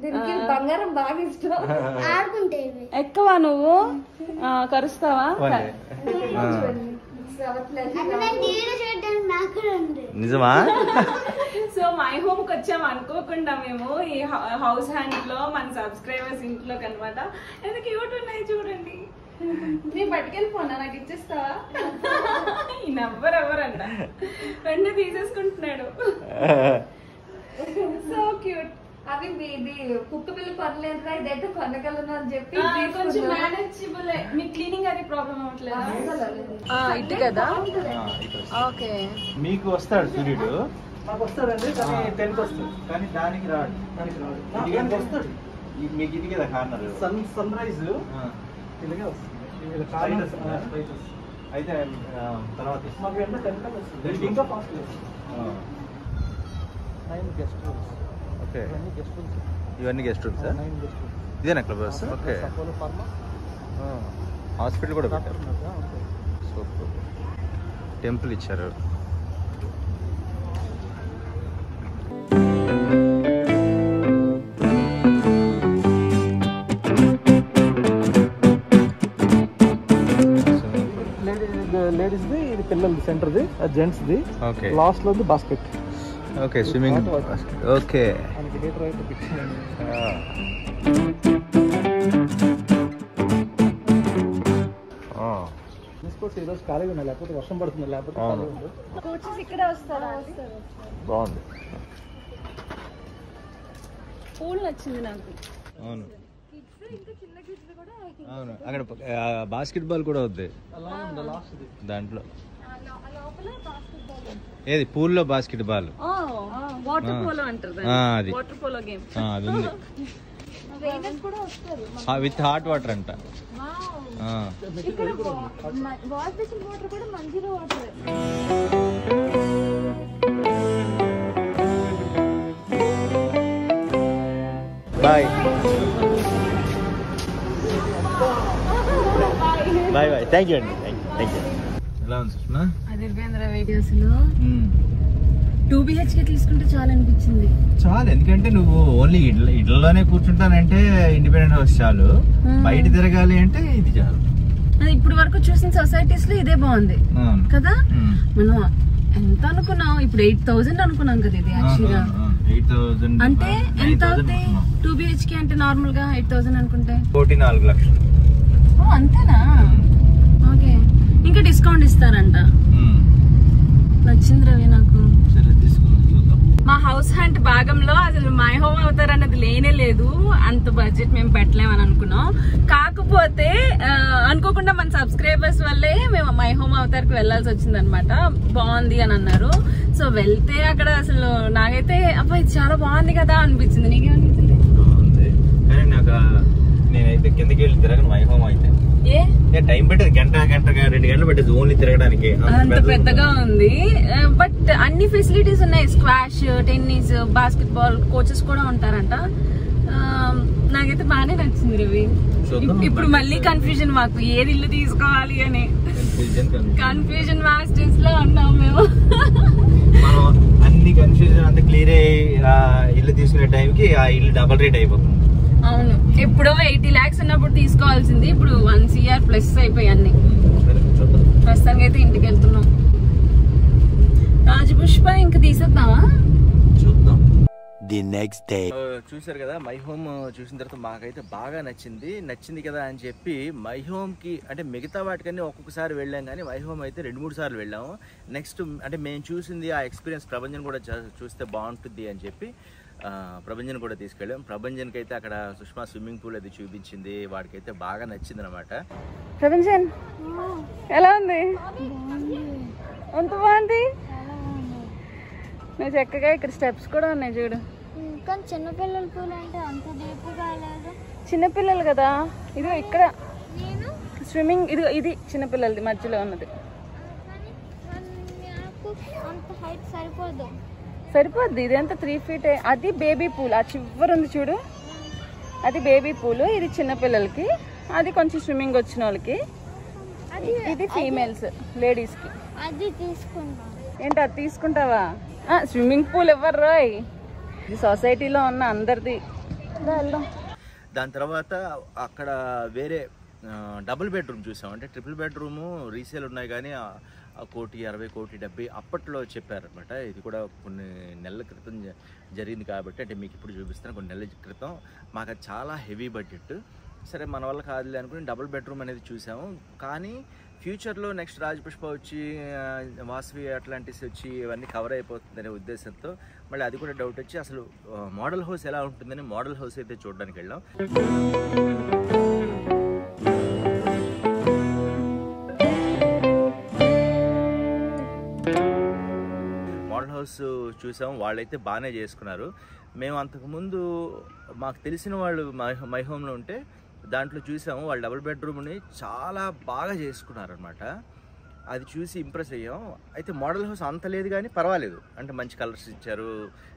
దీనికి బంగారం బాగా ఇష్టం. ఆడుకుంటే ఇవి ఎక్కవా నువ్వు? కరుస్తావా? అంటే నేను టీవీలో చూడడానికి నాకు కూడా ఉంది. నిజమా? సో మై హోమ్ కి వచ్చాము అనుకోకుండా మేము ఈ హౌస్ హ్యాండ్ లో మన సబ్స్క్రైబర్స్ ఇంట్లోకి అనమాట. ఎంత క్యూట్ ఉన్నాయి చూడండి. నేను పట్టుకెళ్ళిపోనా, నాకు ఇచ్చేస్తావా? ఈ నెంబర్ ఎవరంట వెంటనే తీసేసుకుంటున్నాడు. So cute. అవి ఇది కుక్క పిల్ల పర్లేదు, ఇదైతే కొనగలను అని చెప్పి కొంచెం మేనేజబుల్. మీ క్లీనింగ్ అది ప్రాబ్లం అవ్వట్లేదు. ఇటు కదా. ఓకే. మీకు వస్తాడు సూర్యుడు? మాకు వస్తాడండి, కానీ 10కి వస్తాడు. కానీ దానికి రాడు. దానికి వస్తాడు. మీకు ఇది కదా కార్నర్. సన్ రైజ్ ఇలాగే వస్తుంది. అయితే తర్వాత మాకు ఎండ 10 కల్లా వస్తుంది. ఇంకా ఫాస్ట్ వస్తుంది. 9 guest rooms. Okay. Guest rooms. ఇవన్నీ గెస్ట్ రూమ్స్. 9 guest rooms. ఇదేనా club house? Okay. Apollo pharma hospital కూడా పెట్టారు. సూపర్. టెంపుల్ ఇచ్చారు. లేడీస్ది, ఇది పిల్లలది సెంటర్ది, జెంట్స్ది. ఓకే. లాస్ట్ లో ఉంది బాస్కెట్. ఓకే. స్విమ్మింగ్. ఓకే. మనకి హీటర్ అయితే పిచ్చింది. తీసుకోవచ్చు. ఈరోజు ఖాళీగా ఉన్నాయి, లేకపోతే వర్షం పడుతుంది, లేకపోతే ఖాళీ ఉంది. కోచెస్ ఇక్కడే వస్తారా? బాగుంది. పూల్ నచ్చింది నాకు. అవును ఇంకా చిన్న కిడ్స్ కూడా అవును. అక్కడ బాస్కెట్ బాల్ కూడా వద్దు లాస్ట్ దాంట్లో. లోపల బాస్కెట్ బాల్. ఏది పూల్లో బాస్కెట్ బాల్? వాటర్ పోలో అంటారు అది. వాటర్ పోలో గేమ్ అది ఉంది. ట్రైనర్స్ కూడా వస్తారు. విత్ హాట్ వాటర్ అంట. ఇక్కడ వాష్ బేసిన్ వాటర్ కూడా మంచిగా water. Bye bye bye. Thank you అండి. Thank you. ఎలా ఉంది సుష్మా? అది అసలు 2 BHK తీసుకుంటే చాలా అనిపించింది. చాలు. ఎందుకంటే నువ్వు ఓన్లీ ఇళ్ళలోనే కూర్చుంటానంటే ఇండిపెండెంట్ హౌస్ చాలు. బయట తిరగాలి అంటే ఇది చాలు. అది ఇప్పుడు వరకు చూసిన సొసైటీస్ లో ఇదే బాగుంది కదా. మనం ఎంత అనుకున్నాం? ఇప్పుడు 8,000 అనుకున్నాం కదా ఇది యాక్చువల్గా. 8,000 అంటే ఎంత అవుతాయి? 2 BHK అంటే నార్మల్ గా 8,000 అనుకుంటే 4 లక్షలు. ఓ అంతేనా? ఓకే. ఇంకా డిస్కౌంట్ ఇస్తారంట. నచ్చింది రవి నాకు. మా హౌస్ హంట్ భాగంలో అసలు మై హోమ్ అవుతారు అన్నది లేనే లేదు. అంత బడ్జెట్ మేము పెట్టలేమని అనుకున్నాం. కాకపోతే అనుకోకుండా మన సబ్స్క్రైబర్స్ వల్లే మేము మై హోమ్ అవతార్కి వెళ్లాల్సి వచ్చింది అనమాట. బాగుంది అని అన్నారు. సో వెళ్తే అక్కడ అసలు నాకైతే అబ్బా ఇది చాలా బాగుంది కదా అనిపించింది. నీకేమనిపించింది? కానీ నాకు నేనైతే కిందకి వెళ్ళి తిరగను మై హోమ్ అయితే. టైం పెట్టేది గంట 2 గంటలు పెట్టేది ఓన్లీ తిరగడానికి. అంత పెద్దగా ఉంది. బట్ అన్ని ఫెసిలిటీస్ ఉన్నాయి. Squash, tennis, basket ball coaches కూడా ఉంటారంట. నాకైతే బాగానే నచ్చింది రవి. ఇప్పుడు మళ్ళీ కన్ఫ్యూజన్ మాకు ఏది ఇల్లు తీసుకోవాలి అని. కన్ఫ్యూజన్ మాస్టర్స్ లో ఉన్నాం మేము. మనం అన్ని కన్ఫ్యూజన్ అంతా క్లియర్ అయ్యి ఇల్లు తీసుకునే టైంకి ఆ ఇల్లు డబల్ రేట్ అయిపోతుంది. అవును. ఎప్పుడో 80 lakhs ఉన్నప్పుడు తీసుకోవాల్సింది ఇప్పుడు 1 CR ప్లస్ అయిపోయి అన్ని. ప్రస్తుతానికి అయితే ఇంటికి వెళ్తున్నాం. రాజపుష్ప ఇంకా తీసేద్దామా? చూద్దాం. the next day. చూసారు కదా, మై హోమ్ చూసిన తర్వాత మాకైతే బాగా నచ్చింది కదా అని చెప్పి మై హోమ్కి అంటే మిగతా వాటికన్నీ ఒక్కొక్కసారి వెళ్ళాం, కానీ మై హోమ్ అయితే 2-3 సార్లు వెళ్ళాము. నెక్స్ట్ అంటే మేము చూసింది ఆ ఎక్స్పీరియన్స్ ప్రభంజన్ కూడా చూస్తే బాగుంటుంది అని చెప్పి ప్రభంజన్ కూడా తీసుకెళ్ళాం. ప్రభంజన్కి అయితే అక్కడ సుష్మా స్విమ్మింగ్ పూల్ అది చూపించింది, వాడికైతే బాగా నచ్చింది అనమాట. ప్రభంజన్ ఎలా ఉంది? అంత బాగుంది. నువ్వు చక్కగా ఇక్కడ స్టెప్స్ కూడా ఉన్నాయి చూడు. కానీ చిన్నపిల్లల పూలు అంటే అంత డీప్ కాలేదు. చిన్నపిల్లలు కదా, ఇది ఇక్కడ స్విమ్మింగ్, ఇది చిన్నపిల్లలది మధ్యలో ఉన్నది. అంత హైట్ సరిపోద్ది, ఇది అంతా 3 feet. అది బేబీ పూల్, ఆ చివరి ఉంది చూడు, అది బేబీ పూల్. ఇది చిన్నపిల్లలకి, అది కొంచెం స్విమ్మింగ్ వచ్చిన వాళ్ళకి. ఇది ఫీమేల్స్ లేడీస్కి. అది తీసుకుంటా. ఏంటి అది తీసుకుంటావా? స్విమ్మింగ్ పూల్ ఎవరు రోయ్, ఇది సొసైటీలో ఉన్న అందరిది. వెళ్దాం. దాని తర్వాత అక్కడ వేరే డబుల్ బెడ్రూమ్ చూసాం. అంటే ట్రిపుల్ బెడ్రూము రీసేల్ ఉన్నాయి, కానీ 1,60 1,70 అప్పట్లో చెప్పారనమాట. ఇది కూడా కొన్ని నెలల క్రితం జరిగింది కాబట్టి, అంటే మీకు ఇప్పుడు చూపిస్తాను. కొన్ని నెలల క్రితం మాకు అది చాలా హెవీ బడ్జెట్. సరే మన వల్ల కాదులే అనుకుని డబుల్ బెడ్రూమ్ అనేది చూసాము. కానీ ఫ్యూచర్లో నెక్స్ట్ రాజపుష్ప వచ్చి, వాసవి అట్లాంటిస్ వచ్చి ఇవన్నీ కవర్ అయిపోతుందనే ఉద్దేశంతో మళ్ళీ అది కూడా డౌట్ వచ్చి అసలు మోడల్ హౌస్ ఎలా ఉంటుందని మోడల్ హౌస్ అయితే చూడడానికి వెళ్ళాం. మోడల్ హౌస్ చూసాం, వాళ్ళైతే బాగానే చేసుకున్నారు. మేము అంతకుముందు మాకు తెలిసిన వాళ్ళు మై హోమ్లో ఉంటే దాంట్లో చూసాము, వాళ్ళు డబుల్ బెడ్రూమ్ని చాలా బాగా చేసుకున్నారు అనమాట. అది చూసి ఇంప్రెస్ అయ్యాం. అయితే మోడల్ హౌస్ అంత లేదు కానీ పర్వాలేదు, అంటే మంచి కలర్స్ ఇచ్చారు,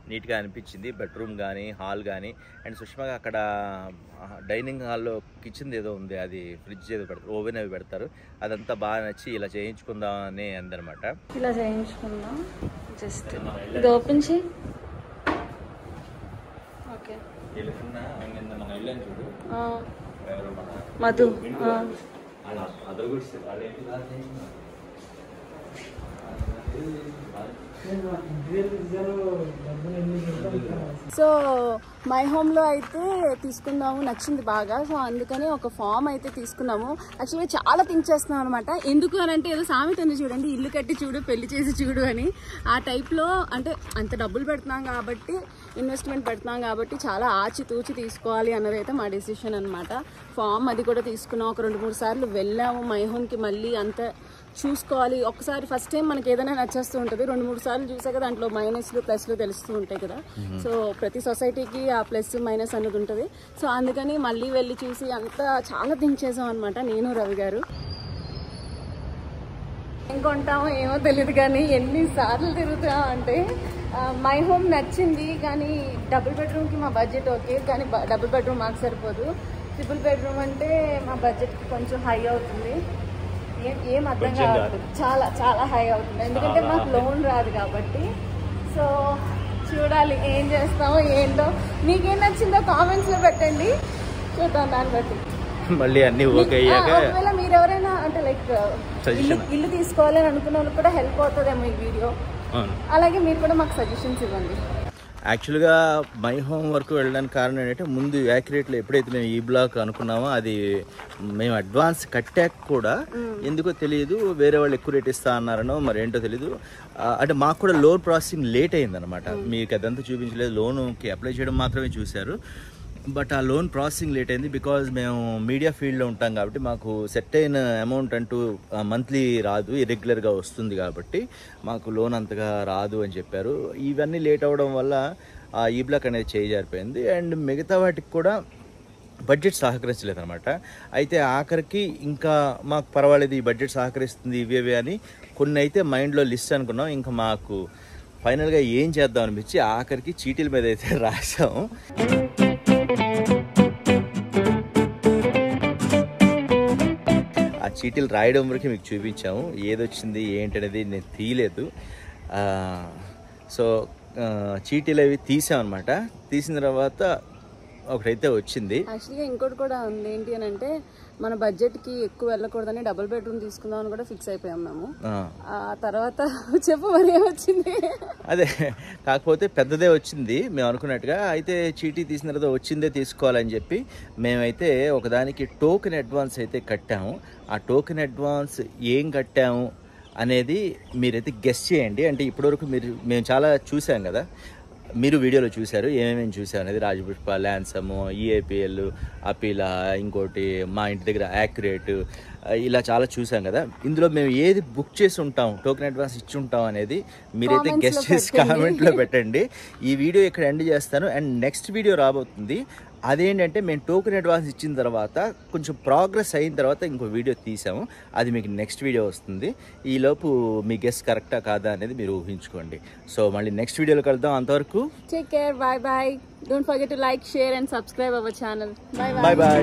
నీట్గా అనిపించింది. బెడ్రూమ్ కానీ హాల్ కానీ. అండ్ సుష్మా అక్కడ డైనింగ్ హాల్లో కిచెన్ ఏదో ఉంది, అది ఫ్రిడ్జ్ ఏదో పెడతారు, ఓవెన్ అవి పెడతారు. అదంతా బాగా నచ్చి ఇలా చేయించుకుందాం అని అందనమాట. ఇలా చేయించుకుందాం. జస్ట్ ఇది ఓపెన్ చేయి. ఓకే, మధు సో మై హోమ్లో అయితే తీసుకుందాము, నచ్చింది బాగా. సో అందుకని ఒక ఫామ్ అయితే తీసుకున్నాము. యాక్చువల్గా చాలా థింక్ చేస్తున్నాం అనమాట. ఎందుకు అని అంటే ఏదో సామెత ఉంది చూడండి, ఇల్లు కట్టి చూడు పెళ్లి చేసి చూడు అని. ఆ టైప్లో అంటే అంత డబ్బులు పెడుతున్నాం కాబట్టి, ఇన్వెస్ట్మెంట్ పెడుతున్నాం కాబట్టి చాలా ఆచితూచి తీసుకోవాలి అన్నది అయితే మా డెసిషన్ అనమాట. ఫామ్ అది కూడా తీసుకున్నాం. ఒక 2-3 సార్లు వెళ్ళాము మై హోమ్కి. మళ్ళీ అంత చూసుకోవాలి. ఒకసారి ఫస్ట్ టైం మనకి ఏదైనా నచ్చేస్తూ ఉంటుంది, 2-3 సార్లు చూసాక దాంట్లో మైనస్లు ప్లస్లు తెలుస్తూ ఉంటాయి కదా. సో ప్రతి సొసైటీకి ఆ ప్లస్ మైనస్ అన్నది ఉంటుంది. సో అందుకని మళ్ళీ వెళ్ళి చూసి అంతా చాలా థింక్ చేసాం అనమాట, నేను రవి గారు. ఏం కొంటామో ఏమో తెలియదు, కానీ ఎన్నిసార్లు తిరుగుతాం అంటే మై హోమ్ నచ్చింది, కానీ డబుల్ బెడ్రూమ్కి మా బడ్జెట్ ఓకే, కానీ డబుల్ బెడ్రూమ్ మాకు సరిపోదు. ట్రిపుల్ బెడ్రూమ్ అంటే మా బడ్జెట్కి కొంచెం హై అవుతుంది. ఏం అర్థం కాదు, చాలా చాలా హై అవుతుంది, ఎందుకంటే మాకు లోన్ రాదు కాబట్టి. సో చూడాలి ఏం చేస్తామో ఏంటో. మీకేం నచ్చిందో కామెంట్స్లో పెట్టండి, చూద్దాం దాన్ని బట్టి. మళ్ళీ అన్ని ఓకే అయ్యాక ఒకవేళ మీరు ఎవరైనా అంటే లైక్ ఇల్లు తీసుకోవాలని అనుకున్న వాళ్ళకి కూడా హెల్ప్ అవుతుందేమో ఈ వీడియో. అలాగే మీరు కూడా మాకు సజెషన్స్ ఇవ్వండి. యాక్చువల్గా మై హోమ్ వరకు వెళ్ళడానికి కారణం ఏంటంటే, ముందు యాక్యురేట్లో ఎప్పుడైతే మేము ఈ బ్లాక్ అనుకున్నామో అది మేము అడ్వాన్స్ కట్టాక కూడా ఎందుకో తెలియదు, వేరే వాళ్ళు ఎక్కువ రేట్ ఇస్తా అన్నారనో మరి ఏంటో తెలీదు. అంటే మాకు కూడా లోన్ ప్రాసెసింగ్ లేట్ అయిందనమాట. మీకు అదంతా చూపించలేదు, లోన్కి అప్లై చేయడం మాత్రమే చూశారు. బట్ ఆ లోన్ ప్రాసెసింగ్ లేట్ అయింది. బికాజ్ మేము మీడియా ఫీల్డ్లో ఉంటాం కాబట్టి మాకు సెట్ అయిన అమౌంట్ అంటూ మంత్లీ రాదు, ఇర్రెగ్యులర్గా వస్తుంది కాబట్టి మాకు లోన్ అంతగా రాదు అని చెప్పారు. ఇవన్నీ లేట్ అవ్వడం వల్ల ఈ బ్లాక్ అనేది చేజారిపోయింది. అండ్ మిగతా వాటికి కూడా బడ్జెట్ సహకరించలేదు అనమాట. అయితే ఆఖరికి ఇంకా మాకు పర్వాలేదు, ఈ బడ్జెట్ సహకరిస్తుంది ఇవేవి అని కొన్ని అయితే మైండ్లో లిస్ట్ అనుకున్నాం. ఇంకా మాకు ఫైనల్గా ఏం చేద్దాం అనిపించి ఆఖరికి చీటీల మీద అయితే రాసాము. ఆ చీటీలు రాయడం వరకు మీకు చూపించాము, ఏదొచ్చింది ఏంటనేది నేను తీయలేదు. సో చీటీలు అవి తీసామన్నమాట. తీసిన తర్వాత ఒకటైతే వచ్చింది. యాక్చువల్గా ఇంకోటి కూడా ఉంది, ఏంటి అని అంటే మన బడ్జెట్కి ఎక్కువ వెళ్ళకూడదని డబుల్ బెడ్రూమ్ తీసుకుందామని కూడా ఫిక్స్ అయిపోయాం మేము. ఆ తర్వాత చెప్పు మరి ఏమొచ్చింది? అదే కాకపోతే పెద్దదే వచ్చింది మేము అనుకున్నట్టుగా. అయితే చీటీ తీసిన తర్వాత వచ్చిందే తీసుకోవాలని చెప్పి మేమైతే ఒకదానికి టోకెన్ అడ్వాన్స్ అయితే కట్టాము. ఆ టోకెన్ అడ్వాన్స్ ఏం కట్టాము అనేది మీరైతే గెస్ చేయండి. అంటే ఇప్పటివరకు మేము చాలా చూసాం కదా, మీరు వీడియోలో చూశారు ఏమేమి చూసారు అనేది. రాజపుష్ప, ల్యాన్సము, ఈఏపిఎల్, అపీలా, ఇంకోటి మా ఇంటి దగ్గర యాక్యురేట్, ఇలా చాలా చూసాం కదా. ఇందులో మేము ఏది బుక్ చేసి ఉంటాం, టోకెన్ అడ్వాన్స్ ఇచ్చి ఉంటాం అనేది మీరైతే గెస్ట్ చేసి కామెంట్లో పెట్టండి. ఈ వీడియో ఇక్కడ ఎండ్ చేస్తాను. అండ్ నెక్స్ట్ వీడియో రాబోతుంది. అదేంటంటే మేము టోకెన్ అడ్వాన్స్ ఇచ్చిన తర్వాత కొంచెం ప్రోగ్రెస్ అయిన తర్వాత ఇంకో వీడియో తీసాము, అది మీకు నెక్స్ట్ వీడియో వస్తుంది. ఈలోపు మీ గెస్ కరెక్టా కాదా అనేది మీరు ఊహించుకోండి. సో మళ్ళీ నెక్స్ట్ వీడియోలో కలుద్దాం. అంతవరకు take care, by by. Don't forget to like, share and subscribe our channel. By by.